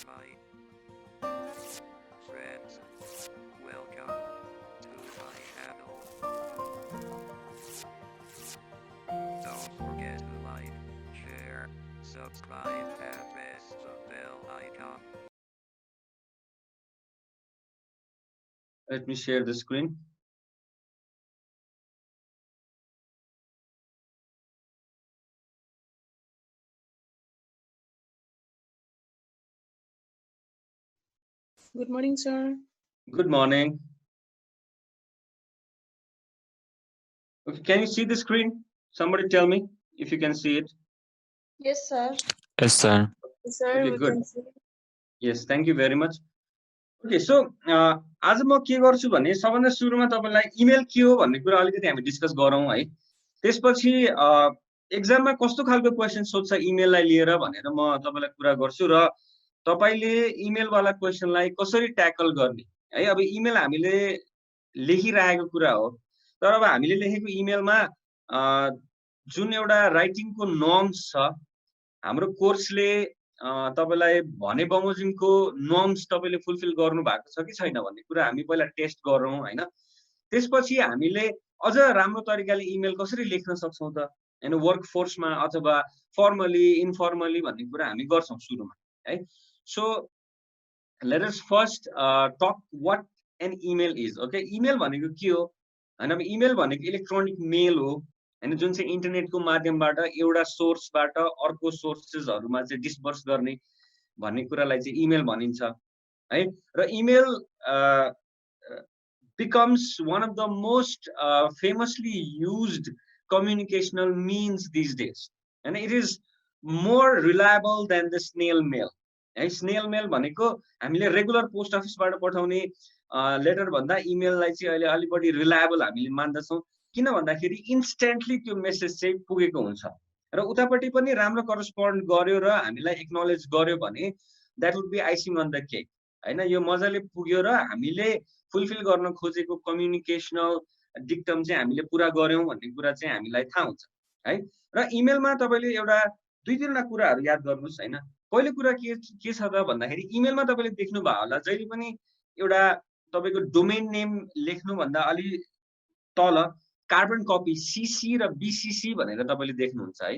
Hi, friends. Welcome to my channel. Don't forget to like, share, subscribe, and press the bell icon. Let me share the screen. Good morning, sir. Good morning. Okay, can you see the screen? Somebody tell me if you can see it. Yes, sir. Yes, sir. Yes, sir, Okay, we good. can see. Yes, thank you very much. Okay, so आज म के गर्छु भने सबभन्दा सुरुमा तपाईलाई email के हो भन्ने कुरा अलिकति हामी डिस्कस गरौँ है। त्यसपछि एक्जाममा कस्तो खालको क्वेशन सोध्छ इमेललाई लिएर भनेर म तपाईलाई कुरा गर्छु र तपाईले इमेल वाला क्वेशनलाई कसरी ट्याकल गर्ने है। अब इमेल हामीले लेखिरहेको कुरा हो, तर अब हामीले लेखेको इमेलमा जुन एउटा राइटिङको नर्म्स छ, हाम्रो कोर्सले तपाईलाई भने बमोजिमको नर्म्स तपाईले फुलफिल गर्नु भएको छ कि छैन भन्ने कुरा हामी पहिला टेस्ट गरौँ हैन। त्यसपछि हामीले अझ राम्रो तरिकाले इमेल कसरी लेख्न सक्छौं त हैन, वर्क फोर्समा अथवा फर्मली इन्फर्मली भन्ने कुरा हामी गर्छौं सुरुमा है। So let us first talk what an email is. Okay, email भनेको के हो हैन। अब इमेल भनेको इलेक्ट्रोनिक मेल हो हैन, जुन चाहिँ इन्टरनेटको माध्यमबाट एउटा सोर्सबाट अर्को सोर्सेसहरुमा चाहिँ डिस्पर्स गर्ने भन्ने कुरालाई चाहिँ इमेल भनिन्छ है। र email becomes one of the most famously used communicational means these days, and it is more reliable than the snail mail है। स्नेल मेल भनेको हामीले रेगुलर पोस्ट अफिसबाट पठाउने लेटर भन्दा इमेललाई चाहिँ अहिले अलि बढी रिलायबल हामीले मान्दछौं। किन भन्दाखेरि इन्स्टेन्टली त्यो मेसेज चाहिँ पुगेको हुन्छ र उतापट्टि पनि राम्रो करस्पोन्ड गर्यो र हामीलाई एक्नोलेज गर्यो भने that would be icing on the cake हैन। यो मजाले पुग्यो र हामीले फुलफिल गर्न खोजेको कम्युनिकेशनल डिक्टम चाहिँ हामीले पूरा गर्यौं भन्ने कुरा चाहिँ हामीलाई थाहा हुन्छ है। र इमेलमा तपाईले एउटा दुई तीनवटा कुराहरु याद गर्नुस् हैन। पहिलो कुरा के छ त भन्दाखेरि इमेलमा तपाईले देख्नु भयो होला जहिले पनि एउटा तपाईको डोमेन नेम लेख्नु भन्दा अलि तल कार्बन कपी सीसी र बीसीसी भनेर तपाईले देख्नुहुन्छ है।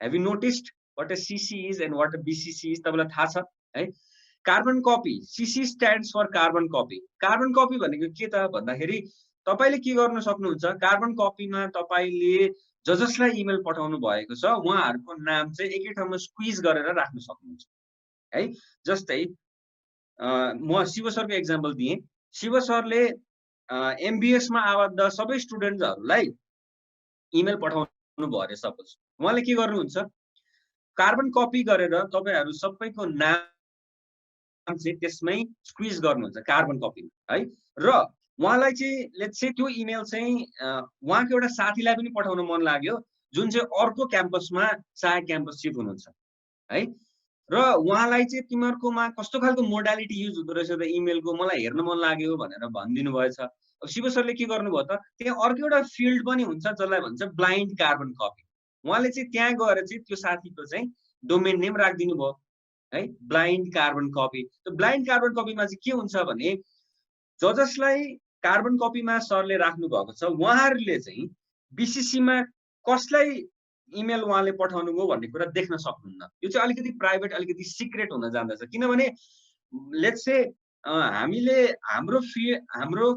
Have you noticed what a CC is and what a BCC is? तपाईलाई थाहा छ है। Carbon copy CC stands for carbon copy. Carbon copy भनेको के त भन्दाखेरि तपाईले के गर्न सक्नुहुन्छ, कार्बन कपीमा तपाईले जसलाई इमेल पठाउनु भएको छ उहाँहरुको नाम चाहिँ एकै ठाउँमा स्क्विज गरेर राख्न सक्नुहुन्छ है। जस्तै म शिव सरको एक्जाम्पल दिए। शिव सरले एमबीएस मा आबद्ध सबै स्टुडेन्टहरुलाई इमेल पठाउनु भयो अरे सपोज। उहाँले के गर्नुहुन्छ, कार्बन कपी गरेर तपाईहरु सबैको नाम चाहिँ त्यसमै स्क्विज गर्नुहुन्छ कार्बन कपीमा है। र उहाँलाई चाहिँ लेट्स से त्यो इमेल चाहिँ उहाँको एउटा साथीलाई पनि पठाउन मन लाग्यो जुन चाहिँ अर्को क्याम्पसमा सहायक क्याम्पस चिफ हुनुहुन्छ है। र उहाँलाई चाहिँ तिमीहरुकोमा कस्तो खालको मोडालिटी युज हुँदो रहेछ त इमेलको, मलाई हेर्न मन लाग्यो भनेर भनिदिनु भएछ। अब शिव सरले के गर्नुभयो त, त्यहाँ अर्को एउटा फिल्ड पनि हुन्छ जसलाई भन्छ ब्लाइन्ड कार्बन कपी। उहाँले चाहिँ त्यहाँ गएर चाहिँ त्यो साथीको चाहिँ डोमेन नेम राखिदिनु भयो है, ब्लाइन्ड कार्बन कपी। त्यो ब्लाइन्ड कार्बन कपीमा चाहिँ के हुन्छ भने जसलाई कार्बन कपीमा सरले राख्नु भएको छ उहाँहरुले चाहिँ बीसीसीमा कसलाई इमेल उहाँले पठाउनु भयो भन्ने कुरा देख्न सक्नुहुन्न। यो चाहिँ अलिकति प्राइभेट अलिकति सिक्रेट हुन जाँदछ। किनभने लेट्स से हामीले हाम्रो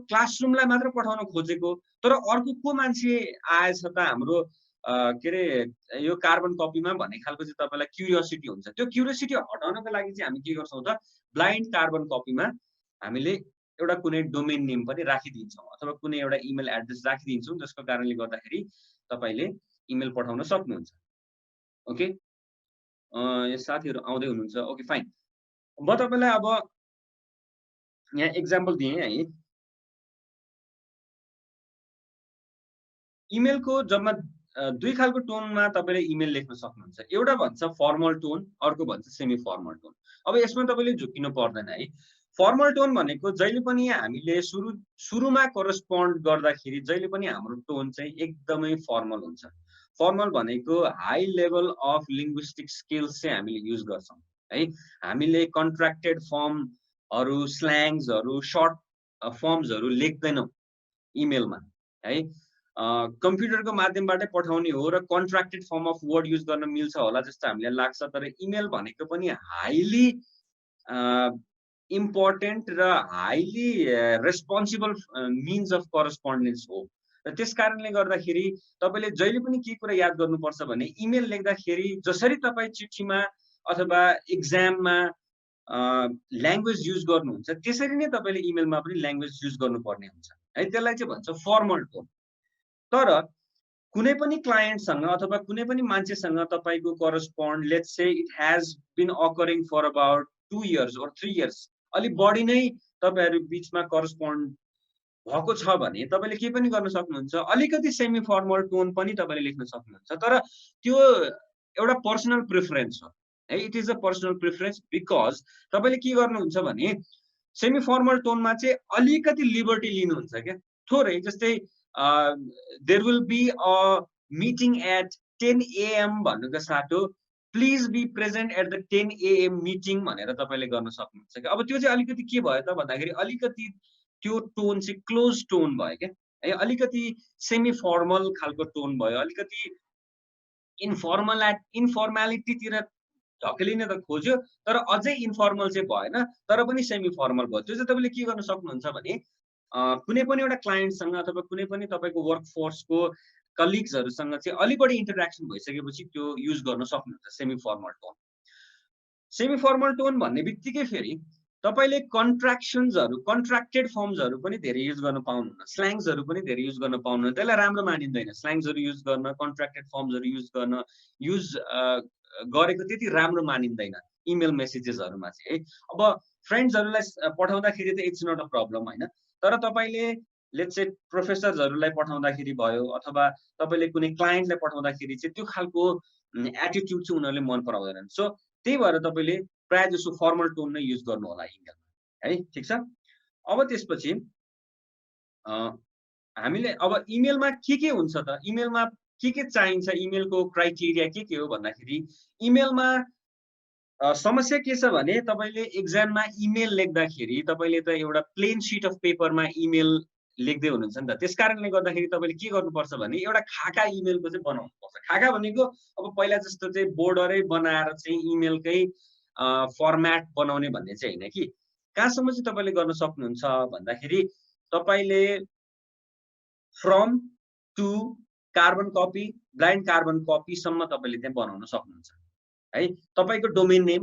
क्लासरुमलाई मात्र पठाउन खोजेको, तर अर्को को मान्छे आएछ त हाम्रो के रे यो कार्बन कपीमा भन्ने खालको चाहिँ तपाईलाई क्युरियोसिटी हुन्छ। त्यो क्युरियोसिटी हटाउनको लागि चाहिँ हामी के गर्छौं त, ब्लाइन्ड कार्बन कपीमा हामीले एउटा कुनै डोमेन नेम पनि राखिदिन्छौं अथवा कुनै एउटा इमेल एड्रेस राखिदिन्छौं जसको कारणले गर्दाखेरि तपाईले इमेल पठाउन सक्नुहुन्छ। ओके, यो साथीहरु आउँदै हुनुहुन्छ। ओके फाइन, म तपाईलाई अब यहाँ एक्जाम्पल दिए है। इमेलको जम्मा दुई खालको टोनमा तपाईले इमेल लेख्न सक्नुहुन्छ। एउटा भन्छ फर्मल टोन, अर्को भन्छ सेमी फर्मल टोन। अब यसमा तपाईले झुकिनु पर्दैन है। फर्मल टोन भनेको जहिले पनि हामीले सुरुमा करस्पोन्ड गर्दाखेरि जहिले पनि हाम्रो टोन चाहिँ एकदमै फर्मल हुन्छ। फर्मल भनेको high level of linguistic skills चाहिँ हामीले युज गर्छौं है हामीले कन्ट्र्याक्टेड फर्महरु स्ल्याङ्सहरु सर्ट फर्म्सहरु लेख्दैनौं इमेलमा है कम्प्युटरको माध्यमबाटै पठाउने हो र contracted form of word use गर्न मिल्छ होला जस्तो हामीलाई लाग्छ तर इमेल भनेको पनि हाइली इम्पोर्टेन्ट र हाइली रेस्पोन्सिबल मिन्स अफ करस्पोन्डेन्स हो र त्यसकारणले गर्दाखेरि तपाईले जहिले पनि के कुरा याद गर्नुपर्छ भने इमेल लेख्दाखेरि जसरी तपाई चिठीमा अथवा एक्जाममा ल्याङ्ग्वेज युज गर्नुहुन्छ त्यसरी नै तपाईले इमेलमा पनि ल्याङ्ग्वेज युज गर्नुपर्ने हुन्छ है त्यसलाई चाहिँ भन्छ फर्मल टोन तर कुनै पनि क्लायन्टसँग अथवा कुनै पनि मान्छेसँग तपाईको correspond let's say it has been occurring for about 2 years or 3 years अलि बढी नै तपाईहरु बीचमा करस्पोन्ड भएको छ भने तपाईले के पनि गर्न सक्नुहुन्छ अलिकति सेमी फर्मल टोन पनि तपाईले लेख्न सक्नुहुन्छ तर त्यो एउटा पर्सनल प्रेफरेन्स हो है it is a personal preference because तपाईले के गर्नुहुन्छ भने सेमी फर्मल टोनमा चाहिँ अलिकति लिबर्टी लिनुहुन्छ के थोरै जस्तै there will be a meeting at 10 AM भन्नुको साटो please be present at the 10 AM meeting भनेर तपाईले गर्न सक्नुहुन्छ के अब त्यो चाहिँ अलिकति के भयो त भन्दाखेरि अलिकति त्यो टोन चाहिँ क्लोज टोन भयो के है अलिकति सेमी फर्मल खालको टोन भयो अलिकति इन्फर्मालिटी तिर ढकेलिन त खोज्यो तर अझै इन्फर्मल चाहिँ भएन तर पनि सेमी फर्मल भयो त्यो चाहिँ तपाईले के गर्न सक्नुहुन्छ भने कुनै पनि एउटा क्लायन्टसँग अथवा कुनै पनि तपाईको वर्क फोर्सको कलिग्सहरुसँग चाहिँ अलि बढी इन्टरेक्सन भइसकेपछि त्यो युज गर्न सक्नुहुन्छ सेमी फर्मल टोन भन्ने बित्तिकै फेरि तपाईले कन्ट्र्याक्टेड फर्म्सहरु पनि धेरै युज गर्न पाउनुहुन्न स्ल्याङ्सहरु पनि धेरै युज गर्न पाउनुहुन्न त्यसलाई राम्रो मानिँदैन स्ल्याङ्सहरु युज गर्न कन्ट्र्याक्टेड फर्म्सहरु युज गरेको त्यति राम्रो मानिँदैन इमेल मेसेजेसहरुमा चाहिँ है अब फ्रेन्ड्सहरुलाई पठाउँदाखेरि त इट्स नट अ प्रब्लम हैन तर तपाईले लेट्स से प्रोफेसर्सहरुलाई पठाउँदाखेरि भयो अथवा तपाईले कुनै क्लायन्टलाई पठाउँदाखेरि चाहिँ त्यो खालको एटिट्युड चाहिँ उनीहरुले मन पराउँदैनन् सो त्यही भएर तपाईले प्राय जसो फर्मल टोन नै युज गर्नु होला इमेलमा है ठीक छ अब त्यसपछि हामीले अब इमेलमा के हुन्छ त इमेलमा के चाहिन्छ इमेलको क्राइटेरिया के हो भन्दाखेरि इमेलमा समस्या के छ भने तपाईले एक्जाममा इमेल लेख्दाखेरि तपाईले त एउटा प्लेन शीट अफ पेपरमा इमेल लेख्दै हुनुहुन्छ नि त त्यसकारणले गर्दाखेरि तपाईले के गर्नुपर्छ भने एउटा खाका इमेलको चाहिँ बनाउनुपर्छ खाका भनेको अब पहिला जस्तो चाहिँ बोर्डरै बनाएर चाहिँ इमेलकै फर्म्याट बनाउने भन्ने चाहिँ हैन कि कहाँसम्म चाहिँ तपाईले गर्न सक्नुहुन्छ भन्दाखेरि तपाईले from two carbon copy blind carbon copy सम्म तपाईले त्यहाँ बनाउन सक्नुहुन्छ है तपाईको डोमेन नेम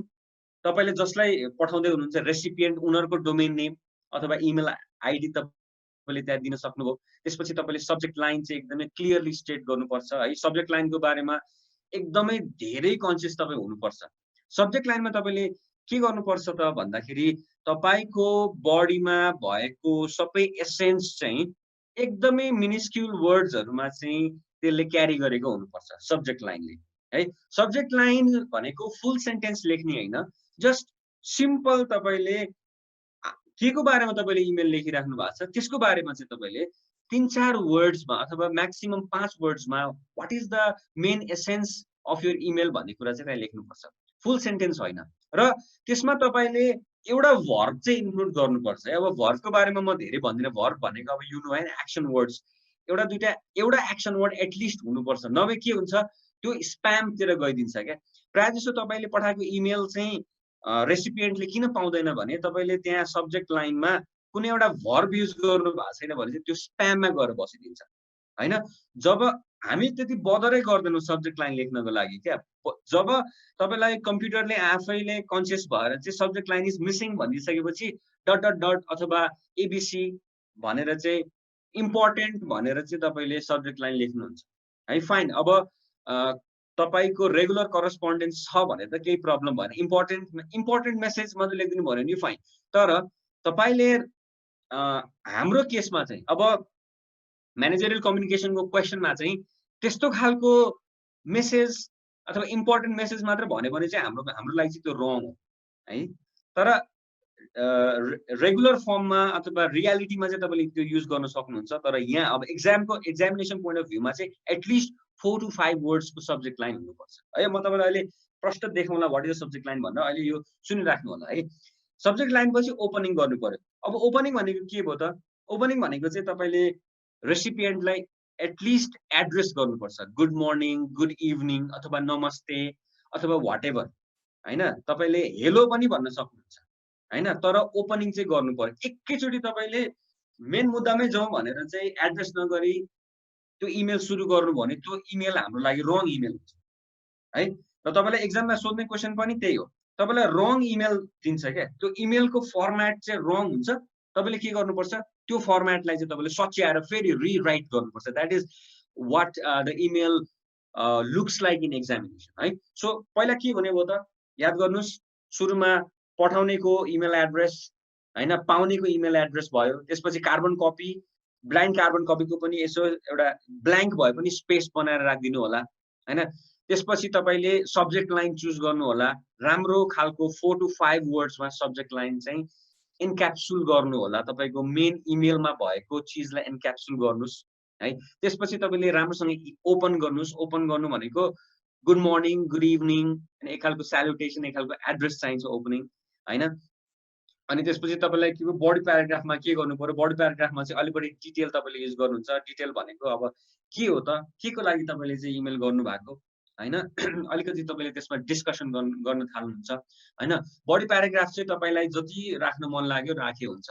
तपाईले जसलाई पठाउँदै हुनुहुन्छ रेसिपिएन्ट उनीहरुको डोमेन नेम अथवा इमेल आईडी तपाईले त्यहाँ दिन सक्नुभयो त्यसपछि तपाईले सब्जेक्ट लाइन चाहिँ एकदमै क्लियरली स्टेट गर्नुपर्छ है सब्जेक्ट लाइनको बारेमा एकदमै धेरै कन्सियस तपाई हुनुपर्छ सब्जेक्ट लाइनमा तपाईले के गर्नुपर्छ त भन्दाखेरि तपाईको बडीमा भएको सबै एसेन्स चाहिँ एकदमै मिनिस्क्युल वर्ड्सहरुमा चाहिँ त्यसले क्यारी गरेको हुनुपर्छ सब्जेक्ट लाइनले है सब्जेक्ट लाइन भनेको फुल सेन्टेन्स लेख्ने हैन जस्ट सिम्पल तपाईले केको बारेमा तपाईले इमेल लेखिराख्नु भएको छ त्यसको बारेमा चाहिँ तपाईले 3-4 वर्ड्समा अथवा म्याक्सिमम 5 वर्ड्समा what is the main essence of your email भन्ने कुरा चाहिँ त्यहाँ लेख्नुपर्छ फुल सेन्टेन्स होइन र त्यसमा तपाईले एउटा भर्ब चाहिँ इन्क्लुड गर्नुपर्छ अब भर्बको बारेमा म धेरै भन्दिन भर्ब भनेको अब यु नो हैन एक्सन वर्ड्स एउटा एक्सन वर्ड एटलिस्ट हुनुपर्छ नभए के हुन्छ त्यो स्प्याम तिर गइदिन्छ के प्राय जसो तपाईले पठाएको इमेल चाहिँ रेसिपिएन्टले किन पाउँदैन भने तपाईले त्यहाँ सब्जेक्ट लाइनमा कुनै एउटा भर्ब युज गर्नु भएको छैन भने चाहिँ त्यो स्प्याममा गएर बसिदिन्छ हैन जब हामी त्यति बदरै गर्दैनौं सब्जेक्ट लाइन लेख्नको लागि क्या जब तपाईलाई कम्प्युटरले आफैले कन्सियस भएर चाहिँ सब्जेक्ट लाइन इज मिसिङ भनिसकेपछि डट डट डट अथवा एबीसी भनेर चाहिँ इम्पोर्टेन्ट भनेर चाहिँ तपाईले सब्जेक्ट लाइन लेख्नुहुन्छ है फाइन अब तपाईको रेगुलर करस्पोन्डेन्स छ भने त केही प्रब्लम भएन इम्पोर्टेन्ट मेसेज मात्र लेखिदिनु भयो नि फाइन तर तपाईले हाम्रो केसमा चाहिँ अब म्यानेजरियल कम्युनिकेसनको क्वेशनमा चाहिँ त्यस्तो खालको मेसेज अथवा इम्पोर्टेन्ट मेसेज मात्र भन्यो भने चाहिँ हाम्रो लागि चाहिँ त्यो रङ हो है तर रेगुलर फर्ममा अथवा रियालिटीमा चाहिँ तपाईले त्यो युज गर्न सक्नुहुन्छ तर यहाँ अब एक्जामिनेसन पोइन्ट अफ भ्यूमा चाहिँ एटलिस्ट 4 to 5 वर्ड्स को सब्जेक्ट लाइन हुनुपर्छ है म तपाईलाई अहिले प्रश्न देखाउँला what is the subject line भनेर अहिले यो सुनिराख्नु होला है। सब्जेक्ट लाइन पछि ओपनिङ गर्नु पर्यो। अब ओपनिङ भनेको के भयो त? ओपनिङ भनेको चाहिँ तपाईले रेसिपिएन्टलाई एटलिस्ट एड्रेस गर्नुपर्छ, गुड मर्निङ, गुड इभिनिङ अथवा नमस्ते अथवा व्हाटएभर हैन। तपाईले हेलो पनि भन्न सक्नुहुन्छ हैन, तर ओपनिङ चाहिँ गर्नु पर्यो। एकैचोटी तपाईले मेन मुद्दामै जाउँ भनेर चाहिँ एड्रेस नगरी त्यो इमेल सुरु गर्नु भने त्यो इमेल हाम्रो लागि रङ इमेल हुन्छ है। र तपाईलाई एक्जाममा सोध्ने क्वेशन पनि त्यही हो, तपाईलाई रङ इमेल दिन्छ क्या, त्यो इमेलको फर्मेट चाहिँ रङ हुन्छ। तपाईले के गर्नुपर्छ, त्यो फर्मेटलाई चाहिँ तपाईले सच्याएर फेरि रिराइट गर्नुपर्छ। That is what the email looks like in examination है। सो पहिला के भने भयो त, याद गर्नुस्, सुरुमा पठाउनेको इमेल एड्रेस हैन, पाउनेको इमेल एड्रेस भयो, त्यसपछि कार्बन कपी, ब्लाइन्ड कार्बन कपीको पनि यसो एउटा ब्ल्याङ्क भए पनि स्पेस बनाएर राखिदिनु होला हैन। त्यसपछि तपाईले सब्जेक्ट लाइन चुज गर्नु होला, राम्रो खालको 4 to 5 वर्ड्समा सब्जेक्ट लाइन चाहिँ एनक्याप्सुल गर्नु होला, तपाईको मेन इमेलमा भएको चीजलाई एनक्याप्सुल गर्नुस् है। त्यसपछि तपाईले राम्रोसँग ओपन गर्नुस्। ओपन गर्नु भनेको गुड मर्निङ, गुड इभिनिङ, अनि एक खालको स्यालुटेसन, एक खालको एड्रेस चाहिन्छ ओपनिङ हैन। अनि त्यसपछि तपाईलाई के भयो, बडी प्याराग्राफमा के गर्नु पर्यो, बडी प्याराग्राफमा चाहिँ अलि बढी डिटेल तपाईले युज गर्नुहुन्छ। डिटेल भनेको अब के हो त, के को लागि तपाईले चाहिँ इमेल गर्नु भएको हैन, अलिकति तपाईले त्यसमा डिस्कसन गर्न थाल्नुहुन्छ हैन। बडी प्याराग्राफ चाहिँ तपाईलाई जति राख्न मन लाग्यो राखे हुन्छ।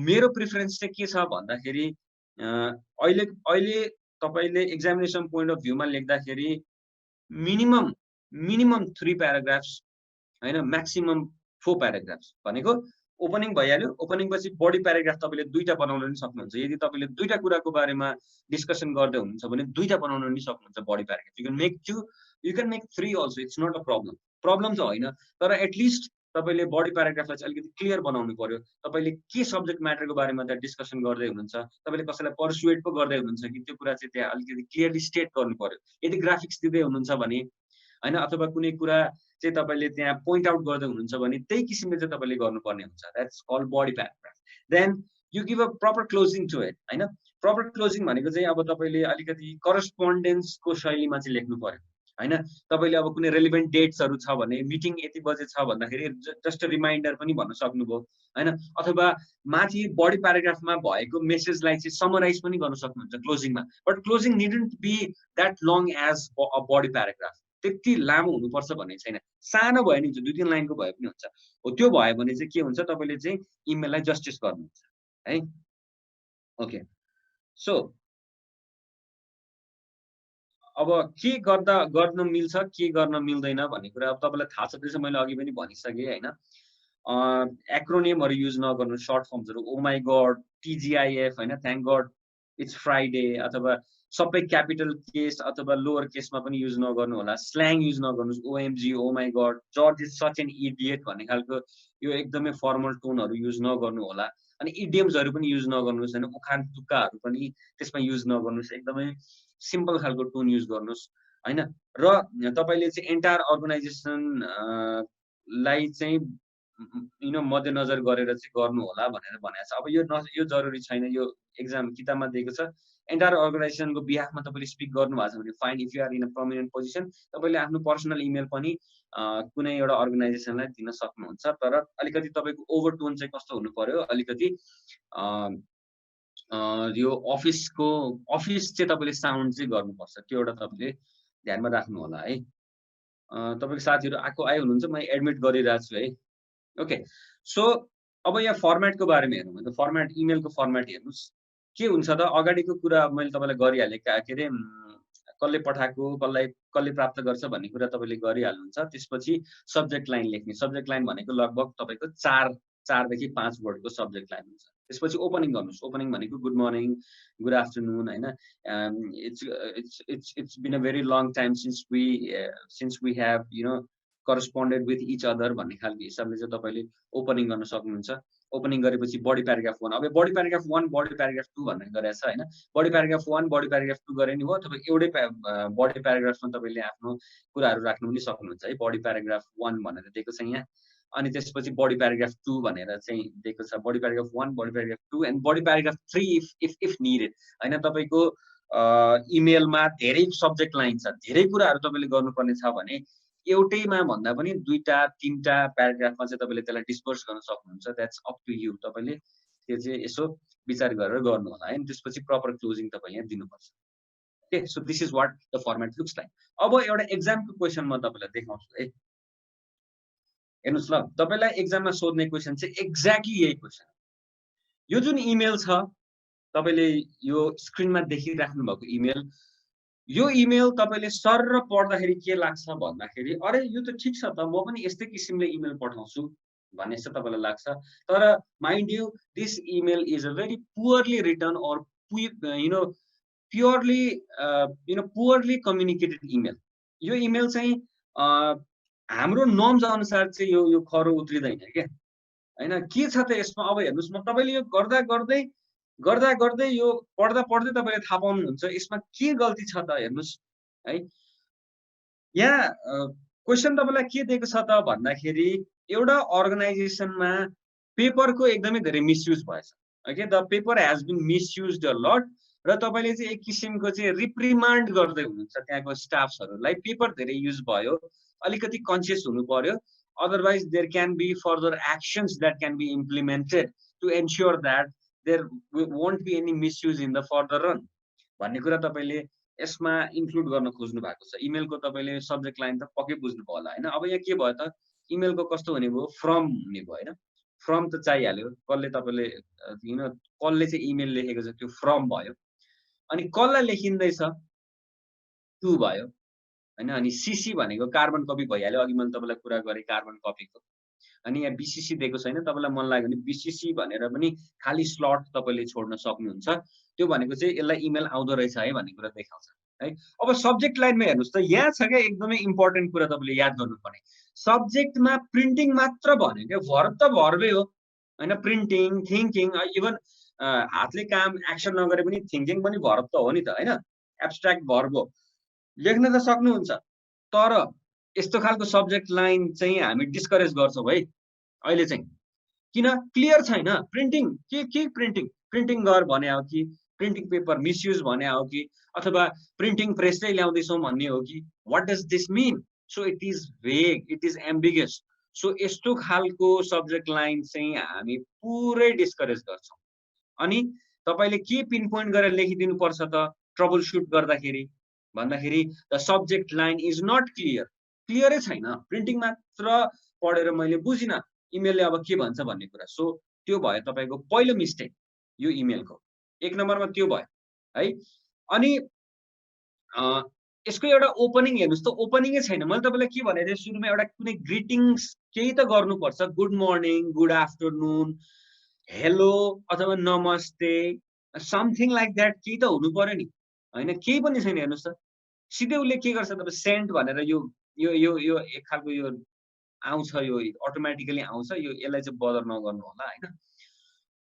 मेरो प्रिफरेन्स चाहिँ के छ भन्दाखेरि अहिले तपाईले एक्जामिनेसन पोइन्ट अफ भ्यूमा लेख्दाखेरि मिनिमम 3 प्याराग्राफ्स हैन, म्याक्सिमम 4 प्याराग्राफ्स भनेको ओपनिङ भइहाल्यो। ओपनिङ पछि बडी प्याराग्राफ तपाईले दुईटा बनाउन पनि सक्नुहुन्छ। यदि तपाईले दुईटा कुराको बारेमा डिस्कसन गर्दै हुनुहुन्छ भने दुईटा बनाउन पनि सक्नुहुन्छ body paragraph. You can make 2, you can make 3 also, it's not a problem. Problem चाहिँ होइन, तर एटलिस्ट तपाईले बडी प्याराग्राफलाई चाहिँ अलिकति क्लियर बनाउनु पर्यो। तपाईले के सब्जेक्ट म्याटरको बारेमा त्यहाँ डिस्कसन गर्दै हुनुहुन्छ, तपाईले कसैलाई पर्सुएट पो गर्दै हुनुहुन्छ कि त्यो कुरा चाहिँ त्यहाँ अलिकति क्लियरली स्टेट गर्नु पर्यो। यदि ग्राफिक्स दिँदै हुनुहुन्छ भने हैन, अथवा कुनै कुरा चाहिँ तपाईले त्यहाँ पोइन्ट आउट गर्दै हुनुहुन्छ भने त्यही किसिमले चाहिँ तपाईले गर्नुपर्ने हुन्छ। That's called body paragraph. Then you give a proper closing to it हैन। प्रपर क्लोजिङ भनेको चाहिँ अब तपाईले अलिकति करस्पोन्डेन्सको शैलीमा चाहिँ लेख्नु पर्यो हैन। तपाईले अब कुनै रेलेभेन्ट डेट्सहरु छ भने मिटिङ यति बजे छ भन्दाखेरि जस्ट अ रिमाइन्डर पनि भन्न सक्नुभयो हैन, अथवा माथि बडी प्याराग्राफमा भएको मेसेजलाई चाहिँ समराइज पनि गर्न सक्नुहुन्छ क्लोजिङमा। But closing needn't be that long as a body paragraph. त्यति लामो हुनुपर्छ भन्ने छैन, सानो भयो नि हुन्छ, 2-3 लाइनको भए पनि हुन्छ। हो त्यो भयो भने चाहिँ के हुन्छ, तपाईले चाहिँ इमेललाई जस्टिस गर्नुहुन्छ है। ओके, सो अब के गर्न मिल्छ, के गर्न मिल्दैन भन्ने कुरा अब तपाईलाई थाहा छ, त्यसो मैले अघि पनि भनिसके हैन। एक्रोनिमहरु युज नगर्नु, सर्ट फर्म्सहरु, ओ माई गॉड, टीजीआईएफ हैन, थ्यांक गॉड इट्स फ्राइडे, अथवा सबै क्यापिटल केस अथवा लोअर केसमा पनि युज नगर्नु होला। स्ल्याङ युज नगर्नुस्, OMG, oh my God, George is such an idiot भन्ने खालको यो एकदमै फर्मल टोनहरु युज नगर्नु होला। अनि इडियम्सहरु पनि युज नगर्नुस् हैन, उखान तुक्काहरु पनि त्यसमा युज नगर्नुस्, एकदमै सिम्पल खालको टोन युज गर्नुस् हैन। र तपाईले चाहिँ एन्टायर अर्गनाइजेसन लाई चाहिँ मध्यनजर गरेर चाहिँ गर्नु होला भनेर भनेको छ। अब यो जरुरी छैन, यो एक्जाम किताबमा दिएको छ। एन्टायर अर्गनाइजेसनको बिहाफमा तपाईले स्पिक गर्नु भएको छ भने fine. If you are in a prominent position तपाईले आफ्नो पर्सनल इमेल पनि कुनै एउटा अर्गनाइजेसनलाई दिन सक्नुहुन्छ। तर अलिकति तपाईको ओभर टोन चाहिँ कस्तो हुनु पर्यो, अलिकति यो अफिस चाहिँ तपाईले साउन्ड चाहिँ गर्नुपर्छ, त्यो एउटा तपाईले ध्यानमा राख्नु होला है। तपाईको साथीहरु आइ हुनुहुन्छ, म एडमिट गरिरहेको छु है। ओके, सो अब यहाँ फर्मेटको बारेमा हेरौँ भने फर्मेट, इमेलको फर्मेट हेर्नुस् के हुन्छ त। अगाडिको कुरा मैले तपाईलाई गरिहाले, के अरे कसले पठाएको, कसले प्राप्त गर्छ भन्ने कुरा तपाईले गरिहाल्नुहुन्छ। त्यसपछि सब्जेक्ट लाइन लेख्ने, सब्जेक्ट लाइन भनेको लगभग तपाईको 4 देखि 5 वर्डको सब्जेक्ट लाइन हुन्छ। त्यसपछि ओपनिङ गर्नुस्, ओपनिङ भनेको गुड मर्निङ, गुड आफ्टरनुन हैन। It's been a very long time since we have corresponded with each other भन्ने खालको हिसाबले चाहिँ तपाईले ओपनिङ गर्न सक्नुहुन्छ। ओपनिङ गरेपछि बडी प्याराग्राफ 1, अब बडी प्याराग्राफ 1 बडी प्याराग्राफ 2 भनेर गरेछ हैन। बडी प्याराग्राफ 1 बडी प्याराग्राफ 2 गरे नि हो, तपाईँ एउटै बडी प्याराग्राफमा तपाईले आफ्नो कुराहरु राख्नु पनि सक्नुहुन्छ है। बडी प्याराग्राफ 1 भनेर दिएको छ यहाँ, अनि त्यसपछि बडी प्याराग्राफ 2 भनेर चाहिँ दिएको छ। Body paragraph 1 body paragraph 2 and body paragraph 3 if needed हैन। तपाईको इमेलमा धेरै सब्जेक्ट लाइन छ, धेरै कुराहरू तपाईँले गर्नुपर्ने छ भने एउटैमा भन्दा पनि 2टा 3टा प्याराग्राफमा चाहिँ तपाईँले त्यसलाई डिस्पर्स गर्न सक्नुहुन्छ। That's up to you. तपाईँले त्यो चाहिँ यसो विचार गरेर गर्नु होला है। त्यसपछि प्रपर क्लोजिङ तपाईँले यहाँ दिनुपर्छ। Okay, so this is what the format looks like. अब एउटा एक्जामको क्वेसन म तपाईँलाई देखाउँछु है। हेर्नुस् ल, तपाईँलाई एक्जाममा सोध्ने क्वेसन चाहिँ एक्ज्याक्टली यही क्वेसन। यो जुन इमेल छ तपाईँले यो स्क्रिनमा देखिराख्नु भएको इमेल, यो इमेल तपाईँले सर र पढ्दाखेरि के लाग्छ भन्दाखेरि अरे यो त ठिक छ त, म पनि यस्तै किसिमले इमेल पठाउँछु भन्ने चाहिँ तपाईँलाई लाग्छ। तर mind you, this email is a very poorly written or poorly communicated email. यो इमेल चाहिँ हाम्रो नर्म्स अनुसार चाहिँ यो खरो उत्रिदैन क्या हैन। के छ त यसमा, अब हेर्नुस्, म तपाईँले यो गर्दा गर्दै यो पढ्दा तपाईँले थाहा पाउनुहुन्छ यसमा के गल्ती छ त। हेर्नुस् है, यहाँ क्वेसन तपाईँलाई के दिएको छ त भन्दाखेरि एउटा अर्गनाइजेसनमा पेपरको एकदमै धेरै मिसयुज भएछ। Okay, the paper has been misused a lot र तपाईँले चाहिँ एक किसिमको चाहिँ रिप्रिमान्ड गर्दै हुनुहुन्छ त्यहाँको स्टाफ्सहरूलाई। पेपर धेरै युज भयो, अलिकति कन्सियस हुनु पर्यो, otherwise there can be further actions that can be implemented to ensure that there won't be any misuse in the further run भन्ने कुरा तपाईँले यसमा इन्क्लुड गर्न खोज्नु भएको छ। इमेलको तपाईँले सब्जेक्ट लाइन त पक्कै बुझ्नु भयो होला हैन। अब यहाँ के भयो त, इमेलको कस्तो हुने भयो, फ्रम हुने भयो हैन। फ्रम त चाहिहाल्यो, कसले तपाईँले कसले चाहिँ इमेल लेखेको छ त्यो फ्रम भयो। अनि कसलाई लेखिँदैछ टु भयो हैन। अनि सीसी भनेको कार्बन कपी भइहाल्यो, अघि मैले तपाईँलाई कुरा गरेँ कार्बन कपीको। अनि यहाँ बीसीसी दिएको छैन, तपाईँलाई मन लाग्यो भने बीसीसी भनेर पनि खाली स्लट तपाईँले छोड्न सक्नुहुन्छ। त्यो भनेको चाहिँ यसलाई इमेल आउँदो रहेछ है भन्ने कुरा देखाउँछ है। अब सब्जेक्ट लाइनमा हेर्नुस् त, यहाँ छ क्या एकदमै इम्पोर्टेन्ट कुरा तपाईँले याद गर्नुपर्ने। सब्जेक्टमा प्रिन्टिङ मात्र भन्यो क्या, भर्ब त भर्बै हो हैन। प्रिन्टिङ, थिङ्किङ, इभन हातले काम एक्सन नगरे पनि थिङ्किङ पनि भर्ब त हो नि त हैन। एब्स्ट्र्याक्ट भर्ब हो, लेख्न त सक्नुहुन्छ। तर यस्तो खालको सब्जेक्ट लाइन चाहिँ हामी डिस्करेज गर्छौँ है अहिले चाहिँ। किन? क्लियर छैन। प्रिन्टिङ के प्रिन्टिङ गर भने हो कि प्रिन्टिङ पेपर मिसयुज भने हो कि अथवा प्रिन्टिङ प्रेसै ल्याउँदैछौँ भन्ने हो कि, what does this mean? So it is vague, it is ambiguous. So यस्तो खालको सब्जेक्ट लाइन चाहिँ हामी पुरै डिस्करेज गर्छौँ। अनि तपाईँले के पिन पोइन्ट गरेर लेखिदिनु पर्छ त ट्रबल सुट गर्दाखेरि भन्दाखेरि the subject line is not clear. क्लियरै छैन, प्रिन्टिङ मात्र पढेर मैले बुझिनँ इमेलले अब के भन्छ भन्ने कुरा। सो त्यो भयो तपाईँको पहिलो मिस्टेक यो इमेलको, 1 नम्बरमा त्यो भयो है। अनि यसको एउटा ओपनिङ हेर्नुस् त, ओपनिङै छैन। मैले तपाईँलाई के भनेको थिएँ सुरुमा, एउटा कुनै ग्रिटिङ्स केही त गर्नुपर्छ, good morning, good afternoon, hello अथवा नमस्ते, समथिङ लाइक द्याट केही त हुनु पर्यो नि हैन। केही पनि छैन। हेर्नुस् त, सिधै उसले के गर्छ तपाईँ सेन्ड भनेर यो यो यो यो एक खालको यो आउँछ, यो अटोमेटिकली आउँछ, यो यसलाई चाहिँ बदर नगर्नु होला हैन।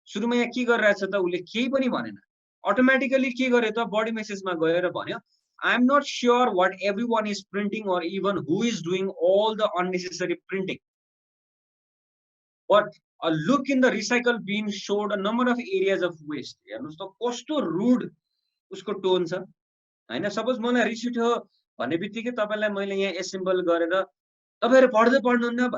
सुरुमा यहाँ के गरिरहेछ त, उसले केही पनि भनेन, अटोमेटिकली के गर्यो त, बडी मेसेजमा गएर भन्यो I am not sure what everyone is printing or even who is doing all the unnecessary printing. But a look in the recycle bin showed a number of areas of waste. हेर्नुस् त कस्तो rude उसको tone छ हैन। Suppose मलाई रिस उठ्यो भन्ने बित्तिकै तपाईँलाई मैले यहाँ एसेम्बल गरेर तपाईँहरू पढ्दै पढ्नुहुन्न